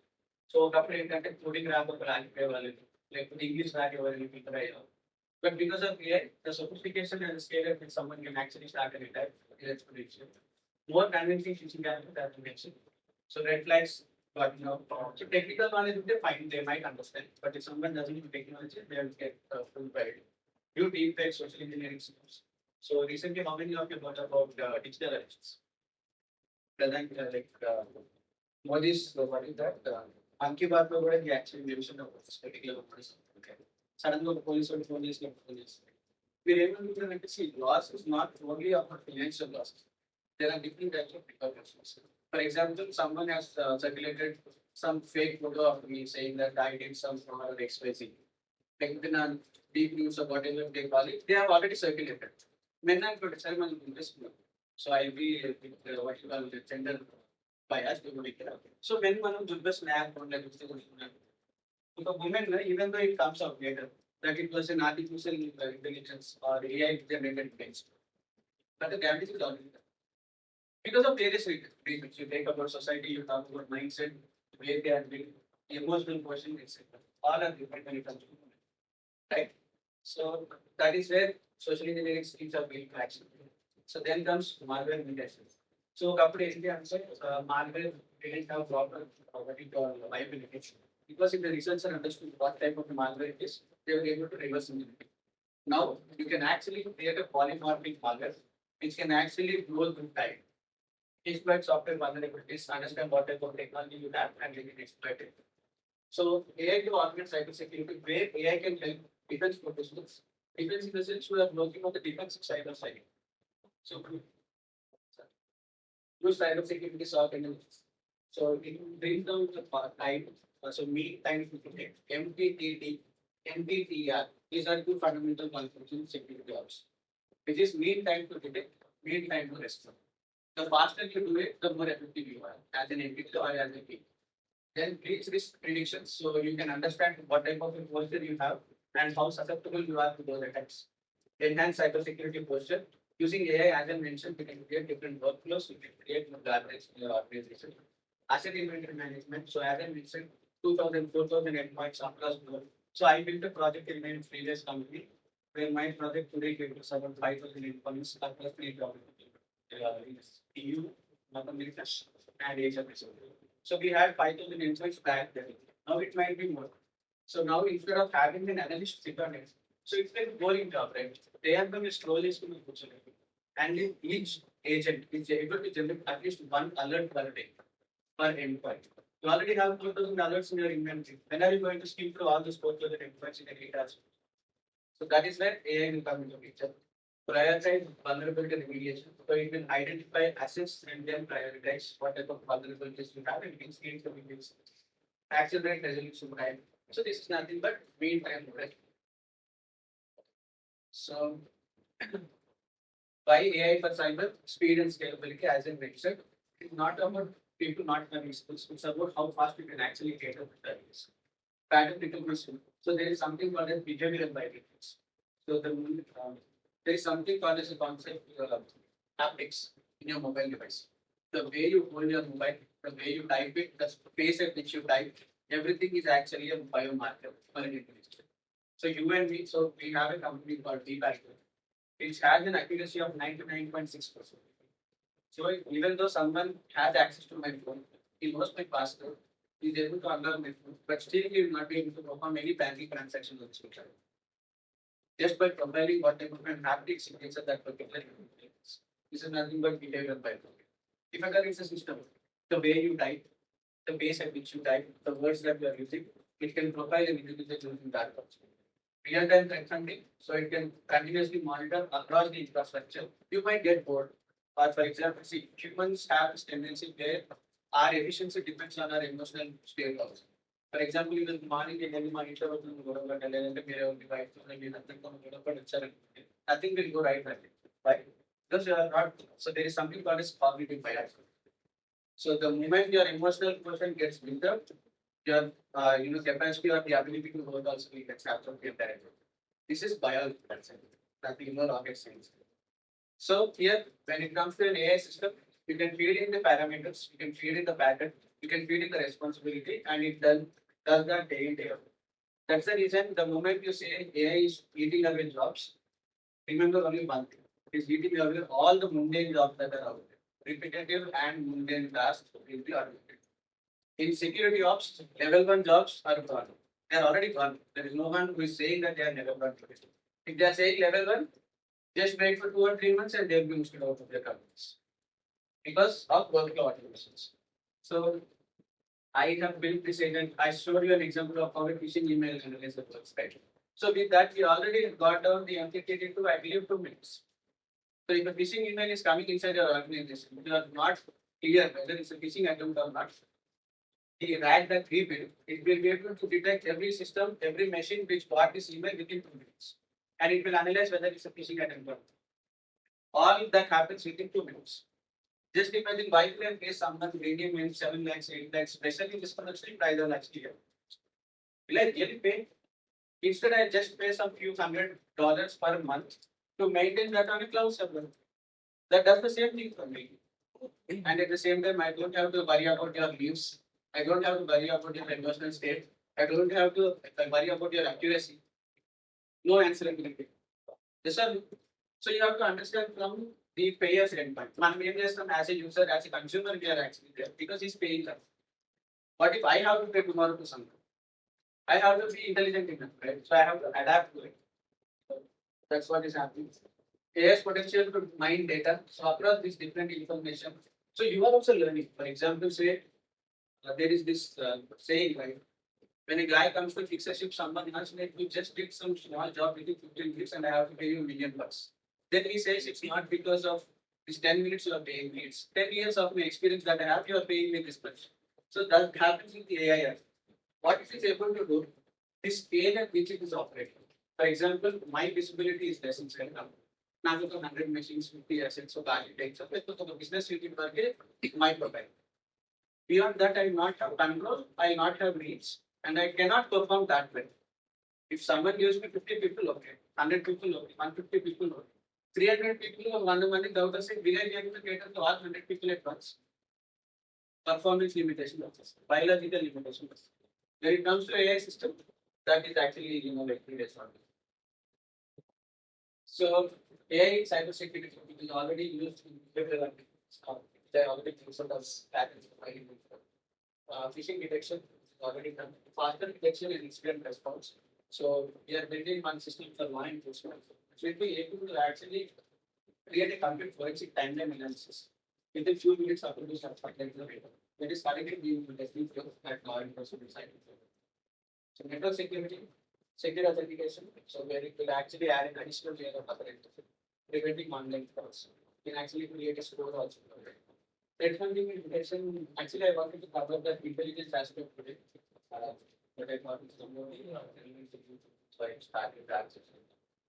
A: So couple ఏంటంటే coding రాక రాకపోయేవాళ్ళు లేకపోతే English రాకేవాళ్ళు people అయ్యారు. But because of AI, the sophistication and the scale at which someone can actually start an attack is exponential. More convincing teaching that you mentioned. So red flags, but so technical knowledge would be fine, they might understand. But if someone doesn't know technology, they will get fooled by it. New deep tech social engineering skills. So recently, how many of you heard about digital elections? Present Modi's what is that? Anki Baat lo he actually mentioned about this particular person. Okay. Suddenly the police or police. We're able to see loss is not only about financial losses. There are different types of repercussions. For example, someone has circulated some fake photo of me saying that I did some fraud or XYZ. Like within deep news or whatever they call it, they have already circulated. Men are good, so I'll be what you call the gender bias. So when one of the snap or like because women, even though it comes out later that it was an artificial intelligence or AI generated image, but the damage is already done. Because of various reasons, you take about society, you talk about mindset, where they are built, the emotional portion, etc. All are different when it comes to women, right? So that is where social engineering skills are being action. So then comes malware mitigation. So couple India answer malware didn't have proper what you call viability. Because if the researcher understood what type of malware it is, they were able to reverse engineer. Now you can actually create a polymorphic malware which can actually grow through time. Exploit software vulnerabilities, understand what type of technology you have, and you can exploit it. So AI to augment cybersecurity, where AI can help defense professionals. Defense in the sense we are working on the defensive side of cyber. So use cybersecurity SOC analysis. So it brings down the time. So mean time to protect. MTTT, MTTR. These are two fundamental concepts in security ops, which is mean time to detect, mean time to respond. The faster you do it, the more effective you are as an entity or as a team. Then reach risk predictions so you can understand what type of posture you have and how susceptible you are to those attacks. Enhance cybersecurity posture. Using AI, as I mentioned, we can create different workflows, we can create more guardrails in your organization. Asset inventory management. So as I mentioned, 2000, 4000 endpoints across the world. So I built a project in my previous company where my project today gives about 5,000 endpoints across 3 geographies. EU, North America, and Asia Pacific. So we had 5,000 endpoints back then. Now it might be more. So now instead of having an analyst sit on it, so it's like a boring job, right? They are going to slowly to the and in each agent is able to generate at least one alert per day per endpoint. You already have 2,000 alerts in your inventory. When are you going to skim through all those 4,000 endpoints in a data? So that is where AI will come into picture. Prioritize vulnerability remediation. So it will identify assets and then prioritize what type of vulnerabilities you have and can scale the windows. Accelerate resolution time. So this is nothing but mean time, right? So why AI for cyber speed and scalability, as I mentioned, it's not about people not having skills, it's about how fast you can actually cater to that. Pattern recognition. So there is something called as behavioral biometrics. So there is something called as a concept haptics in your mobile device. The way you hold your mobile, the way you type it, the pace at which you type, everything is actually a biomarker for an individual. So you and me, so we have a company called DBank, which has an accuracy of 99.6%. So even though someone has access to my phone, he knows my password, he is able to unlock my phone, but still he will not be able to perform any banking transactions on this website. Just by providing what type of an haptic signature that particular is. This is nothing but behavioral biometrics. If again it's a system, the way you type, the pace at which you type, the words that you are using, it can profile an individual using that also. Real-time threat hunting, so it can continuously monitor across the infrastructure. You might get bored. Or for example, see, humans have this tendency where our efficiency depends on our emotional state also. For example, you will morning and my intro nothing will go right. Right? Because you are not, so there is something called as cognitive bias. So the moment your emotional quotient gets built up, your capacity or the ability to work also will get absorbed directly. This is biology, nothing more rocket science. So here, when it comes to an AI system, you can feed in the parameters, you can feed in the pattern, you can feed in the responsibility, and it does that day in day out. That's the reason the moment you say AI is eating away jobs, remember only one thing: it is eating away all the mundane jobs that are out there. Repetitive and mundane tasks will be automated. In security ops, level one jobs are gone. They are already gone. There is no one who is saying that they are level one. If they are saying level one, just wait for 2 or 3 months and they'll be moved out of their companies because of workflow automations. So I have built this agent. I showed you an example of how a phishing email analyzer works, right? So with that, we already got down the MTTT to, I believe, 2 minutes. So if a phishing email is coming inside your organization, you are not clear whether it's a phishing attempt or not. The RAG that we built, it will be able to detect every system, every machine which got this email within 2 minutes. And it will analyze whether it's a phishing attempt or not. All that happens within 2 minutes. Just imagine why we have pay someone bringing in 7 lakhs, 8 lakhs, especially this production price of last year. Will I really pay? Instead, I just pay some few $100 per month to maintain that on a cloud server. That does the same thing for me. And at the same time, I don't have to worry about your leaves. I don't have to worry about your emotional state. I don't have to worry about your accuracy. No answerability. Yes, sir. So you have to understand from the payer's endpoint. Man, as a user, as a consumer, we are actually there because he's paying us. But if I have to pay tomorrow to someone, I have to be intelligent enough, right? So I have to adapt to it. That's what is happening. AI's potential to mine data. So across this different information. So you are also learning. For example, say there is this saying, right? When a guy comes to fix a ship, someone asks me, you just did some small job within 15 minutes and I have to pay you $1 million. Then he says it's not because of these 10 minutes you are paying me. It's 10 years of my experience that I have, you are paying me this much. So that happens with the AI. What it is able to do, this scale at which it is operating. For example, my visibility is less in Telangana. Now look at 100 machines, 50 assets, so that it takes up. So the business unit market, my profile. Beyond that, I will not have control, I will not have reach, and I cannot perform that way. If someone gives me 50 people, okay, 100 people, okay, 150 people, okay, 300 people of one money, Govt will I be able to cater to all 100 people at once? Performance limitation, biological limitation. When it comes to AI system, that is actually like previous one. So AI cybersecurity is already used in several applications. They already used as patterns for phishing detection is already done. Faster detection and incident response. So we are building one system for law enforcement. So it will be able to actually create a complete forensic timeline analysis within few minutes after this transaction. That is currently being testing for that law enforcement side. So network security, secure authentication. So where it will actually add an additional layer of authentication, preventing online frauds. You can actually create a score also. Threat hunting and detection. Actually, I wanted to cover that intelligence aspect today. But I thought it's more so I started that.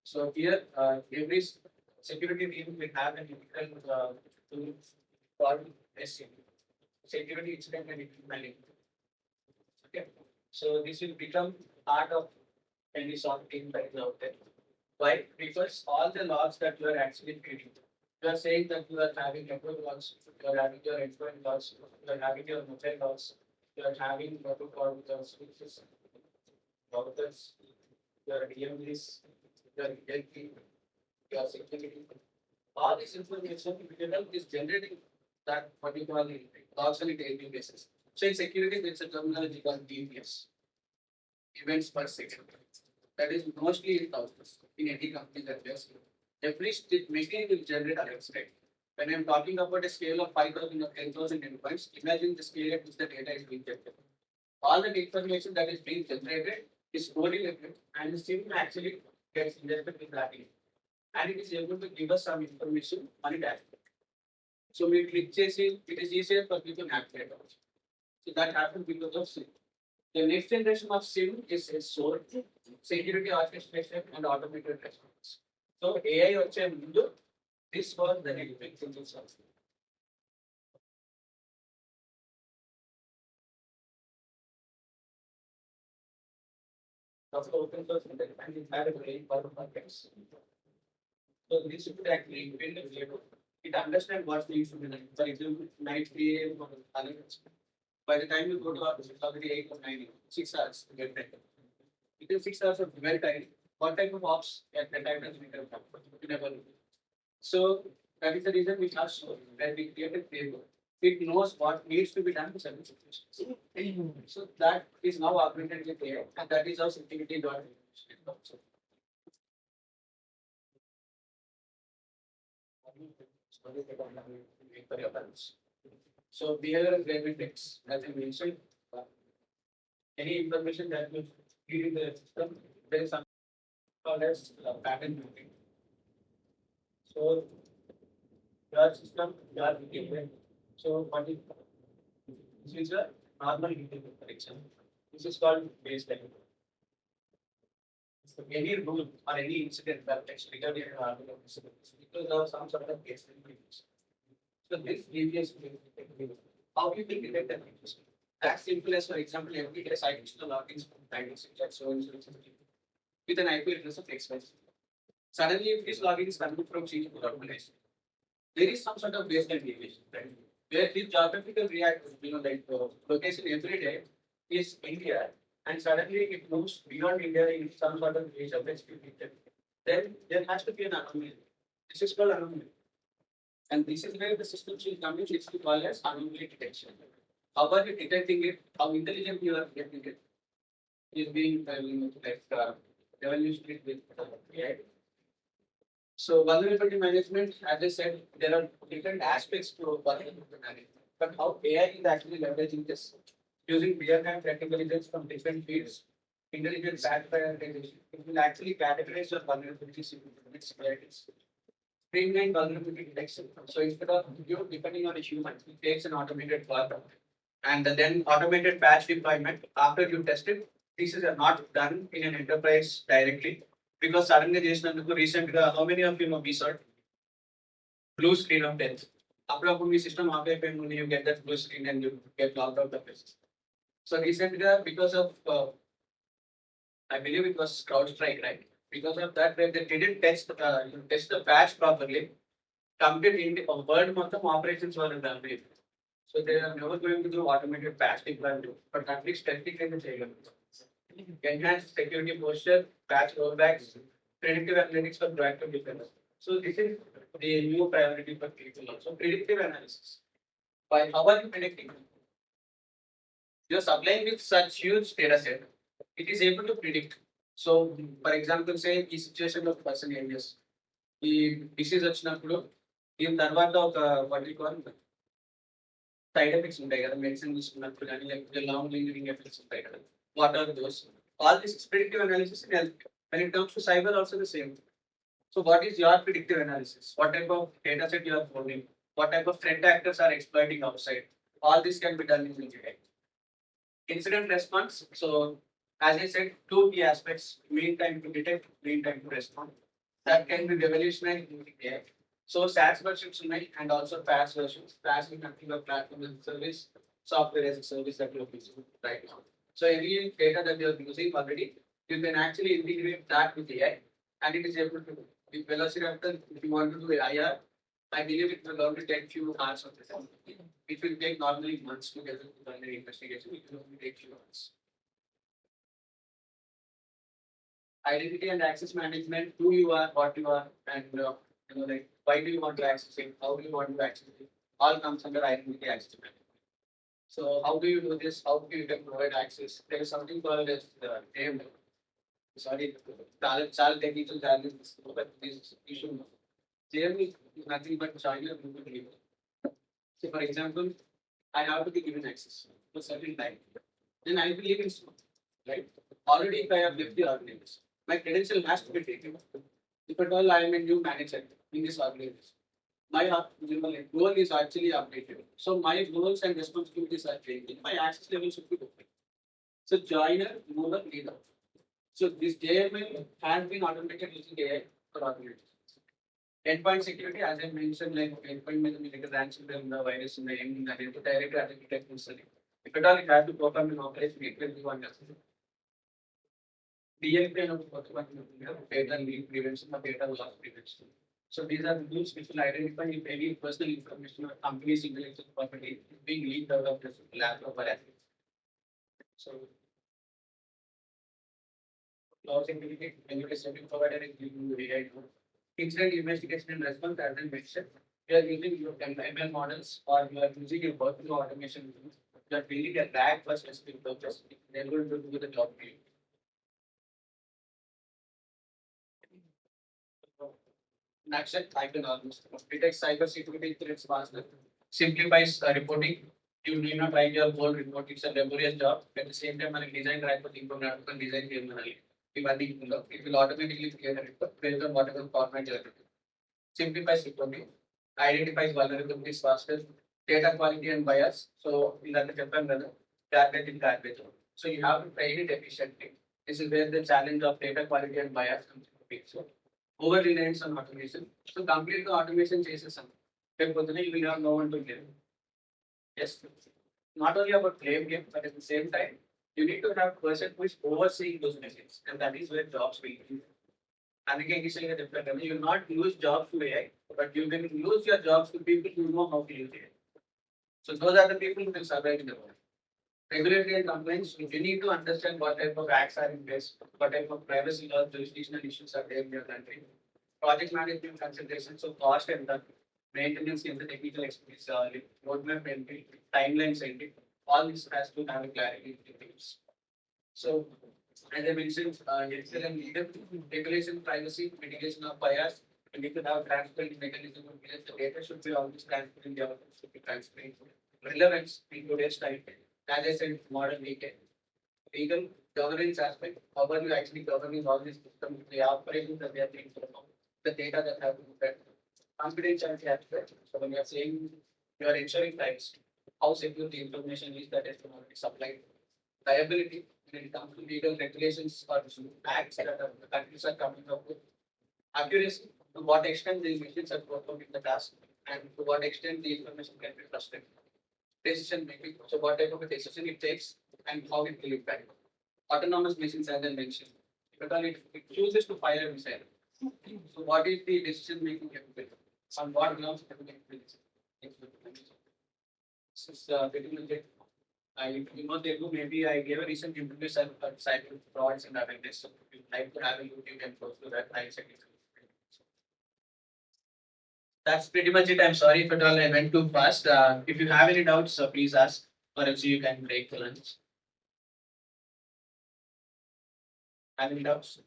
A: So here, every security team will have an integral tool called SCM, security incident and management. Okay. So this will become part of any SOC team that is out there. Why? Because all the logs that you are actually creating, you are saying that you are having network logs, you are having your endpoint logs, you are having your mobile logs, you are having what we call the switches, routers, your DMVs, your ELP, your security. All this information is generating that what you call logs on a daily basis. So in security, there is a terminology called DPS, events per second. That is mostly in thousands in any company that we are seeing. Every machine will generate alerts, right? When I'm talking about a scale of 5,000 or 10,000 endpoints, imagine the scale at which the data is being generated. All the information that is being generated is stored in it, and the SIM actually gets ingested with that. And it is able to give us some information on it. So we click chasing, it is easier for people to navigate also. So that happens because of SIM. The next generation of SIM is SOAR, security orchestration and automated response. So AI వచ్చే ముందు this was the big things also. Also open source and it had a very powerful context. So this should actually build a flavor. It understands what needs to be done. For example, night 3 a.m. for alerts. By the time you go to office, it's already 8 or 9 a.m. 6 hours to get ready. Within 6 hours of well time, what type of ops at the time does we can have? You never know. So that is the reason we have so where we create a framework. It knows what needs to be done in certain situations. So that is now augmented with AI, and that is how security got also. So behavioral gradient, as I mentioned, any information that you feed in the system, there is something called as pattern mapping. So your system, your behavior. So what is this is a normal behavior correction. This is called baseline. So any rule or any incident that is triggered in an incident because of some sort of baseline behavior. So this devious how you can detect that behavior? As simple as, for example, every day Sai Krishna logins from banks so with an IP address of XY. Suddenly, if this login is coming from Singupuram, there is some sort of baseline deviation, right? Where this geographical react, like location every day is India, and suddenly it moves beyond India in some sort of region, then there has to be an anomaly. This is called anomaly. And this is where the system should come in, it's called as anomaly detection. How are you detecting it? How intelligent you are getting it? Is being evaluated with AI. So vulnerability management, as I said, there are different aspects to vulnerability management. But how AI is actually leveraging this using real-time threat intelligence from different fields, intelligent bad prioritization, it will actually categorize your vulnerabilities into different severities. Streamline vulnerability detection. So instead of you depending on a human, it takes an automated work and then automated patch deployment after you test it. These are not done in an enterprise directly because suddenly recent how many of you know BSOT? Blue screen of death. After a system you get that blue screen and you get logged out of this. So recently because of I believe it was CrowdStrike, right? Because of that, where they didn't test the patch properly, complete in world month operations were done. So they are never going to do automated patch deployment, but at least testing can be enhanced security posture, patch rollbacks, predictive analytics for proactive defense. So this is the new priority for people also. Predictive analysis. By how are you predicting? You're supplying with such huge data set, it is able to predict. So, for example, say ఈ situation లో person ఏం చేస్తుంది ఈ disease వచ్చినప్పుడు దీని తర్వాత ఒక వాటి సైడ్ ఎఫెక్ట్స్ ఉంటాయి కదా మెడిసిన్ తీసుకున్నప్పుడు కానీ లేకపోతే లాంగ్ లింగరింగ్ ఎఫెక్ట్స్ ఉంటాయి కదా what are those all this predictive analysis in health when it comes to cyber also the same. So what is your predictive analysis? What type of data set you are holding? What type of threat actors are exploiting outside? All this can be done in AI. Incident response. So as I said, two key aspects: mean time to detect, mean time to respond. That can be revolutionary in AI. So SaaS versions and also PaaS versions. PaaS is nothing but platform as a service, software as a service that you are using right now. So any data that you are using already, you can actually integrate that with AI, and it is able to do. With Velociraptor, if you want to do IR, I believe it will only take few hours of the time. It will take normally months to get the primary investigation. It will only take few hours. Identity and access management: who you are, what you are, and like why do you want to access it, how do you want to access it, all comes under identity access management. So how do you do this? How do you can provide access? There is something called as name. Sorry, child technical challenges, but this issue. JM is nothing but China Google label. So for example, I have to be given access for certain time. Then I will leave in school, right? Already if I have left the organization, my credential has to be taken. If at all I am a new manager in this organization, my role is actually updated. So my roles and responsibilities are changing. My access level should be open. So joiner, mover, leader. So this JML has been automated using AI for automation. Endpoint security, as I mentioned, like endpoint में like ransomware the virus in the end, that is directly attack instantly. If at all it has to perform an operation, it will be one task. DLP and data leak prevention or data loss prevention. So these are tools which will identify if any personal information or company's intellectual property is being leaked out of this laptop or asset. So law security, when you are serving provider is giving you AI tool. Incident investigation and response, as I mentioned, you are using your ML models or you are using your workflow automation tools. You are building a RAG for specific purpose. They are going to do the job for you. Next, I can almost detect cybersecurity threats faster, simplifies reporting. You need not write your whole report. It's a laborious job. At the same time, design right for information design it will automatically create a report based on whatever format you are doing. Simplifies reporting, identifies vulnerabilities faster, data quality and bias. So in that target in garbage. So you have to train it efficiently. This is where the challenge of data quality and bias comes into picture. Over reliance on automation. So complete the automation chases something. Then you will have no one to blame. Yes. Not only about blame game, but at the same time, you need to have a person who is overseeing those machines. And that is where jobs will be. And again, you will not lose jobs to AI, but you will lose your jobs to people who know how to use AI. So those are the people who will survive in the world. Regulatory and compliance, you need to understand what type of acts are in place, what type of privacy laws, jurisdictional issues are there in your country. Project management consideration, so cost and the maintenance and the technical expertise, roadmap entry, timelines entry, all this has to have a clarity in things. So, as I mentioned, excellent leader, regulation, privacy, mitigation of bias, you need to have transparent mechanism in place. The data should be always transparent, the output should be transparent. Relevance in today's time. As I said, modern legal governance aspect, how are you actually governing all these systems, the operations that they are doing for the data that have to be fed. Confidentiality aspect. So when you are saying you are ensuring privacy, how secure the information is that is going to be supplied. Liability when it comes to legal regulations or acts that the countries are coming up with. Accuracy, to what extent these machines are performing the task and to what extent the information can be trusted. Decision making, so what type of a decision it takes and how it will impact. Autonomous machines, as I mentioned, because it chooses to fire a missile. So what is the decision making capability? On what grounds it will make the decision? This is pretty much it. Maybe I gave a recent interview on cyber frauds and awareness. So if you like to have a look, you can go through that. I second. That's pretty much it. I'm sorry if at all I went too fast. If you have any doubts, please ask, or else you can break the lunch. Have any doubts?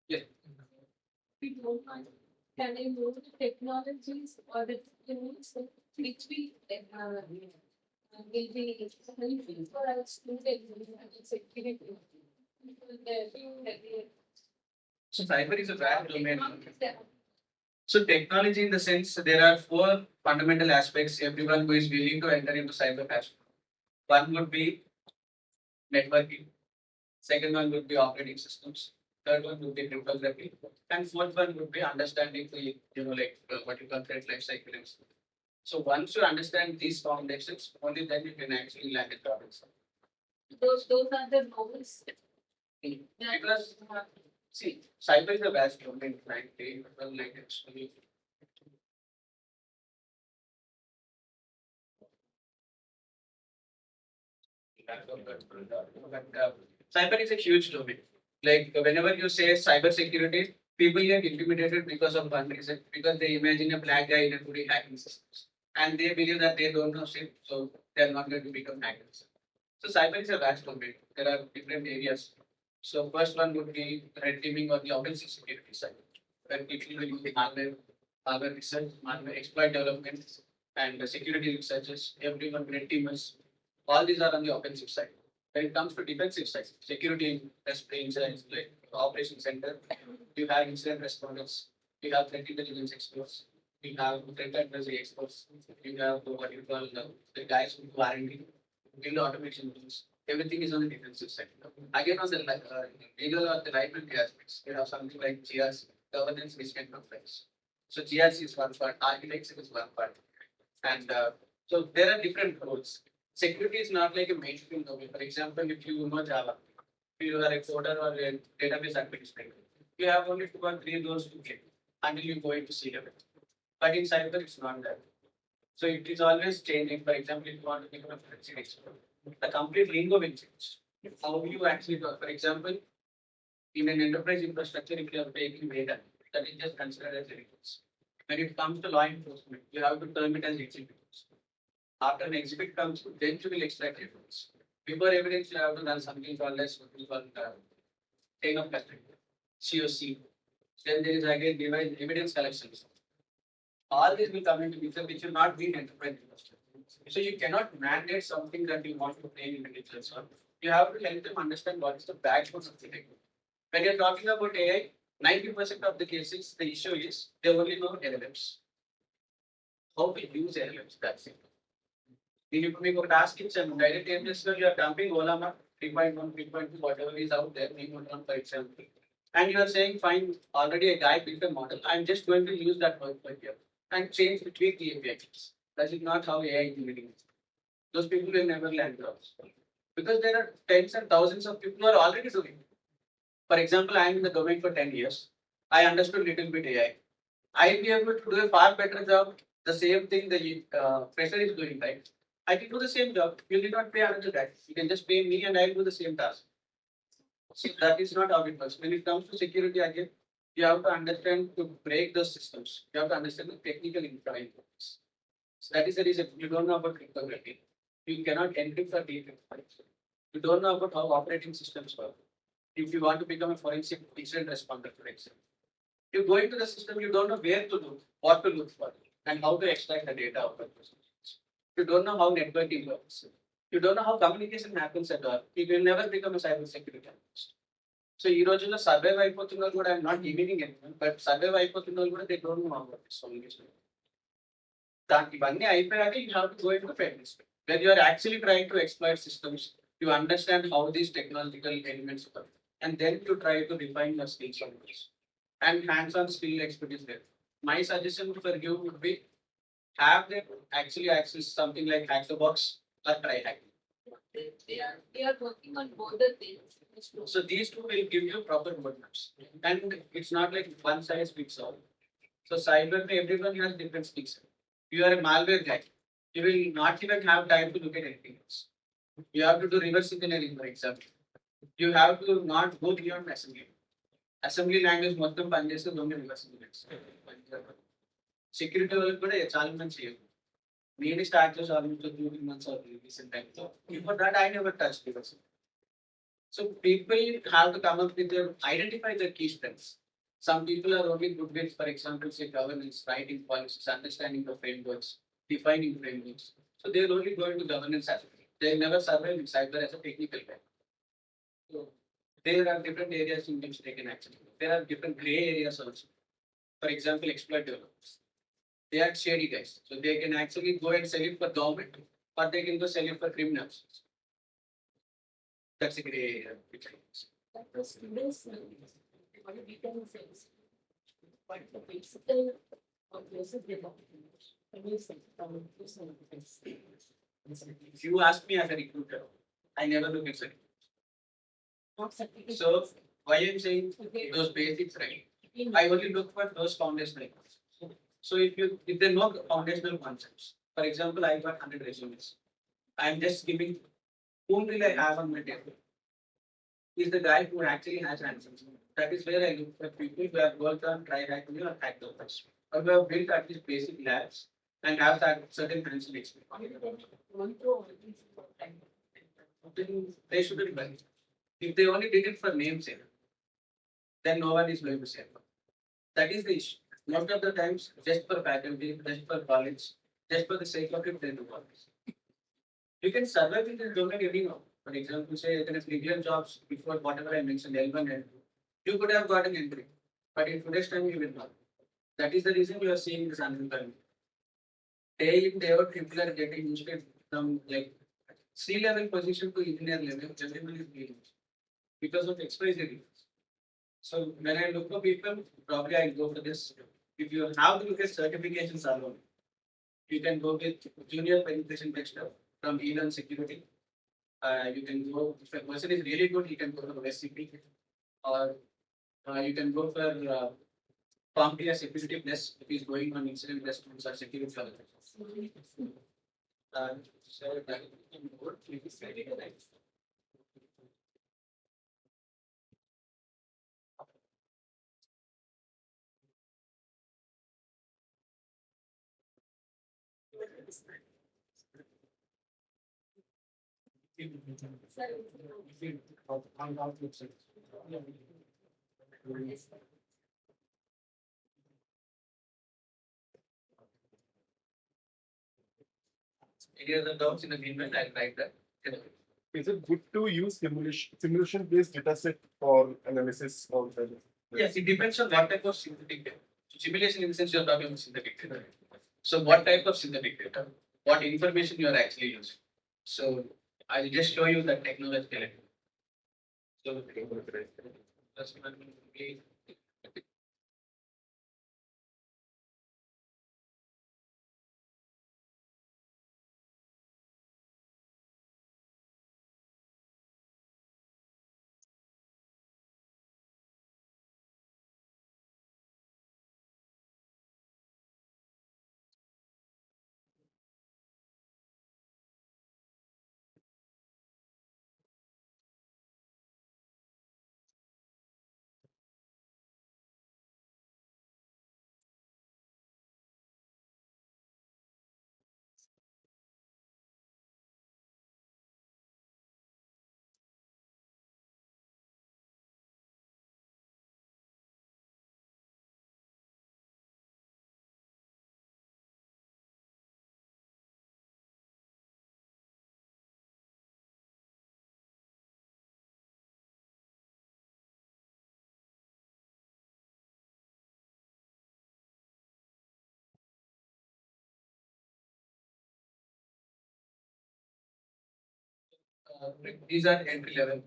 A: Yeah.
B: We don't mind. Can I know the technologies or the tools which we will be helpful for our students in security?
A: So cyber is a vast domain. So technology in the sense there are four fundamental aspects everyone who is willing to enter into cyber has. One would be networking, second one would be operating systems, third one would be cryptography, and fourth one would be understanding the what you call threat life cycle. So once you understand these foundations, only then you can actually land a job.
B: Those are the goals.
A: Because see, cyber is a vast domain, frankly, like actually. But cyber is a huge domain. Like whenever you say cyber security, people get intimidated because of one reason, because they imagine a black guy in a hoodie hacking systems. And they believe that they don't know shit, so they're not going to become hackers. So cyber is a vast domain. There are different areas. So first one would be red teaming on the offensive security side, where people will use the malware research, malware exploit development, and the security researchers, everyone red teamers. All these are on the offensive side. When it comes to defensive side, security, insurance, like operation center, you have incident responders, you have threat intelligence experts, you have threat advisory experts, you have what you call the guys who do R&D, build automation tools. Everything is on the defensive side. Again, on the legal or the liability aspects, you have something like GRC, governance, risk and compliance. So GRC is one part, architecture is one part, and so there are different roles. Security is not like a mainstream domain. For example, if you know Java, if you are a coder or a database administrator, you have only 2 or 3 roles to get until you go into C level. But in cyber, it's not that. So it is always changing. For example, if you want to become a forensic expert, the complete lingo will change. How you actually do. For example, in an enterprise infrastructure, if you are taking data, that is just considered as records. When it comes to law enforcement, you have to term it as exhibits. After an exhibit comes, then you will extract evidence. Before evidence, you have to run something called as chain of custody, COC. Then there is again device evidence collection. All this will come into picture, which will not be in enterprise infrastructure. So you cannot mandate something that you want to train individuals on. You have to help them understand what is the backbone of the technology. When you're talking about AI, 90% of the cases, the issue is they only know LLMs. How to use LLMs, that's it. If we go task itself, direct AMS, you are dumping Olama 3.1, 3.2, whatever is out there, we would run for example. And you are saying, fine, already a guy built a model. I'm just going to use that workflow here and change the tweak the APIs. That is not how AI engineering is. Those people will never land jobs. Because there are tens and thousands of people who are already doing it. For example, I am in the domain for 10 years. I understood little bit AI. I'll be able to do a far better job. The same thing the fresher is doing, right? I can do the same job. You need not pay another guy. You can just pay me and I'll do the same task. So that is not how it works. When it comes to security again, you have to understand to break those systems. You have to understand the technical infrastructure. So that is the reason you don't know about cryptography. You cannot encrypt or decrypt. You don't know about how operating systems work. If you want to become a forensic incident responder, for example, you go into the system, you don't know where to look, what to look for, and how to extract the data out of the system. You don't know how networking works. You don't know how communication happens at all. You will never become a cybersecurity analyst. So ఈ రోజుల్లో survive అయిపోతున్నారు కూడా I'm not giving anyone but survive అయిపోతున్నారు కూడా they don't know about this solution దానికి ఇవన్నీ అయిపోయాక you have to go into fairness when you are actually trying to exploit systems you understand how these technological elements work and then you try to define your skills on this and hands-on skill expertise there. My suggestion for you would be have them actually access something like Hack the Box or try hacking.
B: They are working on both the things.
A: So these two will give you proper roadmaps. And it's not like one size fits all. So cyber, everyone has different skills. You are a malware guy. You will not even have time to look at anything else. You have to do reverse engineering, for example. You have to not go beyond assembly. Assembly language మొత్తం పనిచేస్తే దొంగ reverse security వాళ్ళకి కూడా చాలా మంది చేయదు నేను start చేసి ఆల్మోస్ట్ 2 months అవుతుంది రీసెంట్ టైంలో before that I never touch reverse so people have to come up with identify the key strengths some people are only good with for example say governance writing policies understanding the frameworks defining frameworks so they are only going to governance aspect. They never survive in cyber as a technical guy. So there are different areas in which they can actually. There are different gray areas also. For example, exploit developers. They are shady guys. So they can actually go and sell it for government, or they can go sell it for criminals. That's a gray area.
B: That was students, what we can say is, what the physical or basic development.
A: If you ask me as a recruiter, I never look at certificates. So why I'm saying those basics, right? I only look for those foundational ones. So if there are no foundational concepts, for example, I got 100 resumes. I'm just giving whom will I have on my table? Is the guy who actually has answers. That is where I look for people who have worked on try hacking or hack the first, or who have built at least basic labs and have that certain hands-on experience. They shouldn't buy. If they only did it for namesake, then no one is going to say it. That is the issue. Most of the times, just for faculty, just for college, just for the sake of it, they do all this. You can survive in this domain anyhow. For example, say there is million jobs before whatever I mentioned, L1 and 2. You could have gotten entry, but in today's time you will not. That is the reason you are seeing this unemployment. Day in, day out, people are getting used to from like C-level position to engineer level, everyone is leaving because of expiry reasons. So when I look for people, probably I go for this. If you have to look at certifications alone, you can go with junior penetration tester from Elon Security. You can go, if a person is really good, you can go for SCP, or you can go for CompTIA Security Plus if he's going on incident response or security level. So that is very nice. Any other doubts in the meanwhile, I'll write that.
C: Is it good to use simulation-based dataset for analysis of the?
A: Yes, it depends on what type of synthetic data. So simulation in the sense you're talking about synthetic data. So what type of synthetic data? What information you are actually using? So I'll just show you the technology element. So that's one way. These are entry level.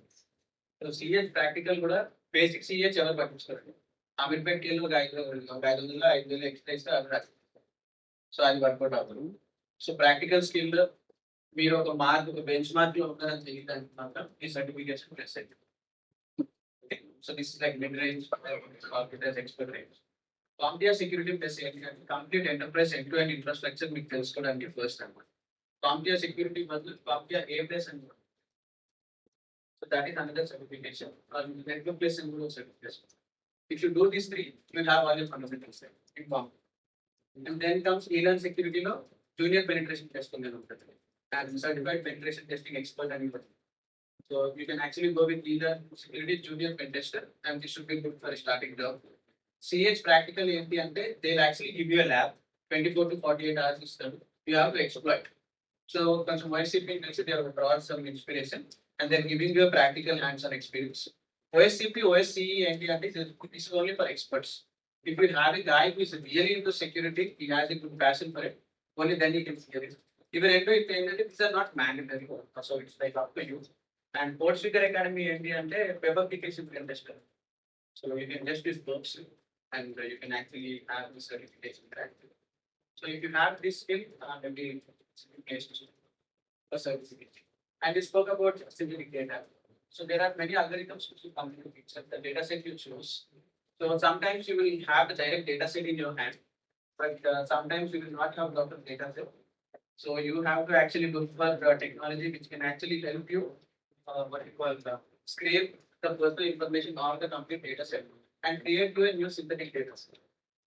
A: So CH practical కూడా basic CH ఎవరు పట్టించుకోరు. అమీర్పేట్ కి ఒక 500 extra ఇస్తే అది రాదు. So అది work out అవ్వదు. సో ప్రాక్టికల్ స్కిల్ మీరు ఒక మార్క్ ఒక బెంచ్ మార్క్ లో ఉన్నారని తెలియడానికి మాత్రం ఈ సర్టిఫికేషన్ ప్లస్ అయింది. So this is like mid range computer expert range. CompTIA security plus ఏంటంటే complete enterprise end to end infrastructure మీకు తెలుసుకోవడానికి ఫస్ట్ అనమాట. CompTIA సెక్యూరిటీ బదులు CompTIA A ప్లస్ అని. So that is another certification. Network plus and Google certification. If you do these three, you will have all your fundamentals there. Inform. And then comes Elon Security Law, Junior Penetration Testing and Certified Penetration Testing Expert and everything. So you can actually go with Elon Security Junior Pen Tester, and this should be good for a starting job. CH practical ఏంటి అంటే they'll actually give you a lab 24 to 48 hours system. You have to exploit. So కొంచెం YCP తెలిసి they have brought some inspiration and they're giving you a practical hands-on experience. OSCP, OSCE ఏంటి అంటే this is only for experts. If you have a guy who is really into security, he has a good passion for it, only then he can see it. Even into it, these are not mandatory, so it's like up to you. And Port Speaker Academy ఏంటి అంటే web application pen tester. So you can just use books and you can actually have the certification practice. So if you have this skill, maybe for certification. And we spoke about synthetic data. So there are many algorithms which you come into picture. The data set you choose. So sometimes you will have the direct data set in your hand, but sometimes you will not have lot of data set. So you have to actually look for technology which can actually help you what you call scrape the personal information or the complete data set and create to a new synthetic data set.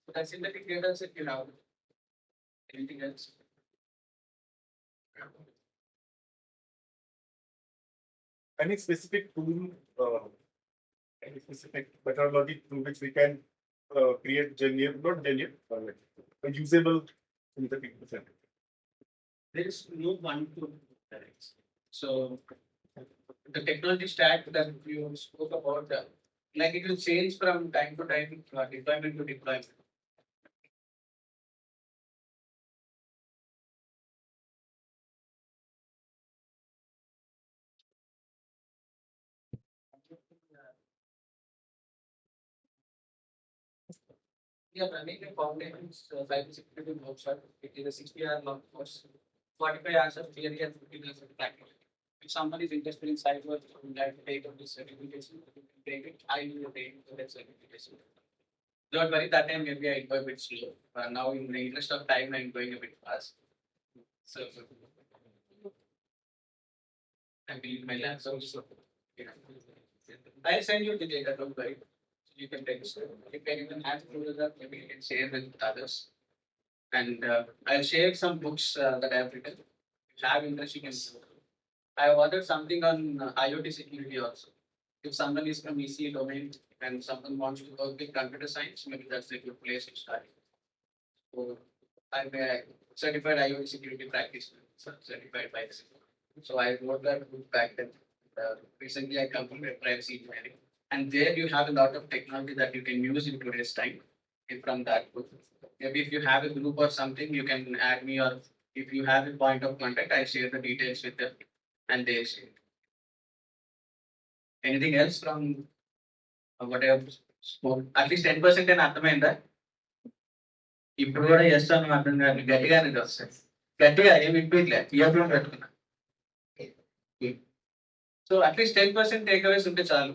A: So that synthetic data set you have. Anything else?
C: Any specific tool, any specific methodology through which we can create not genuine, a usable synthetic percent?
A: There is no one tool. So the technology stack that you spoke about, like it will change from time to time, deployment to deployment. We are running a foundations cybersecurity workshop. It is a 60-hour long course, 45 hours of theory and 15 hours of practical. If someone is interested in cyber, would like to take up this certification, you can take it. I will take that certification. Don't worry, that time maybe I go a bit slow. Now, in the interest of time, I'm going a bit fast. So, I believe my laptop. So, yeah. I'll send you the data, don't worry. You can take it. If anyone has to that, maybe you can share with others. And I'll share some books that I've written. If you have interest, you can. I have ordered something on IoT security also. If someone is from ECE domain and someone wants to work with computer science, maybe that's a good place to start. So I'm a certified IoT security practitioner, certified by the. So I wrote that book back then. Recently, I completed privacy engineering, and there you have a lot of technology that you can use in today's time. From that book, maybe if you have a group or something, you can add me, or if you have a point of contact, I share the details with them, and they share. Anything else from what I have spoken? At least 10% అని అర్థమైందా? ఇప్పుడు కూడా చేస్తాను అర్థం కాదు గట్టిగానే వస్తాయి గట్టిగా ఏమి వినిపించలే ఇయర్ ఫోన్ పెట్టుకున్నా సో అట్లీస్ట్ 10% takeaways ఉంటే చాలు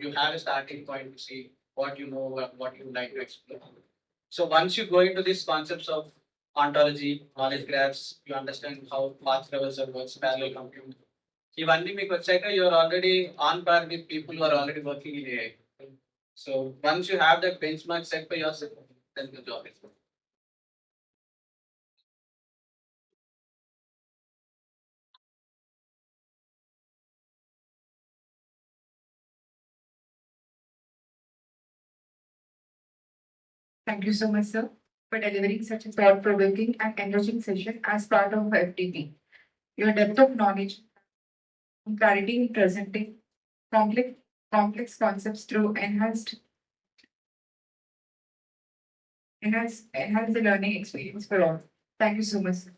A: you have a starting point to see what you know what you would like to explore. So once you go into these concepts of ontology, knowledge graphs, you understand how path traversal works, parallel computing. ఇవన్నీ మీకు వచ్చాక you are already on par with people who are already working in AI. So once you have that benchmark set for yourself, then the job is done.
D: Thank you so much, sir, for delivering such a thought-provoking and enriching session as part of FTP. Your depth of knowledge and clarity in presenting complex concepts through enhance the learning experience for all. Thank you so much, sir.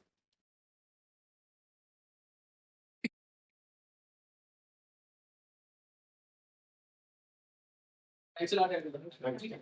A: Thanks a lot, everyone.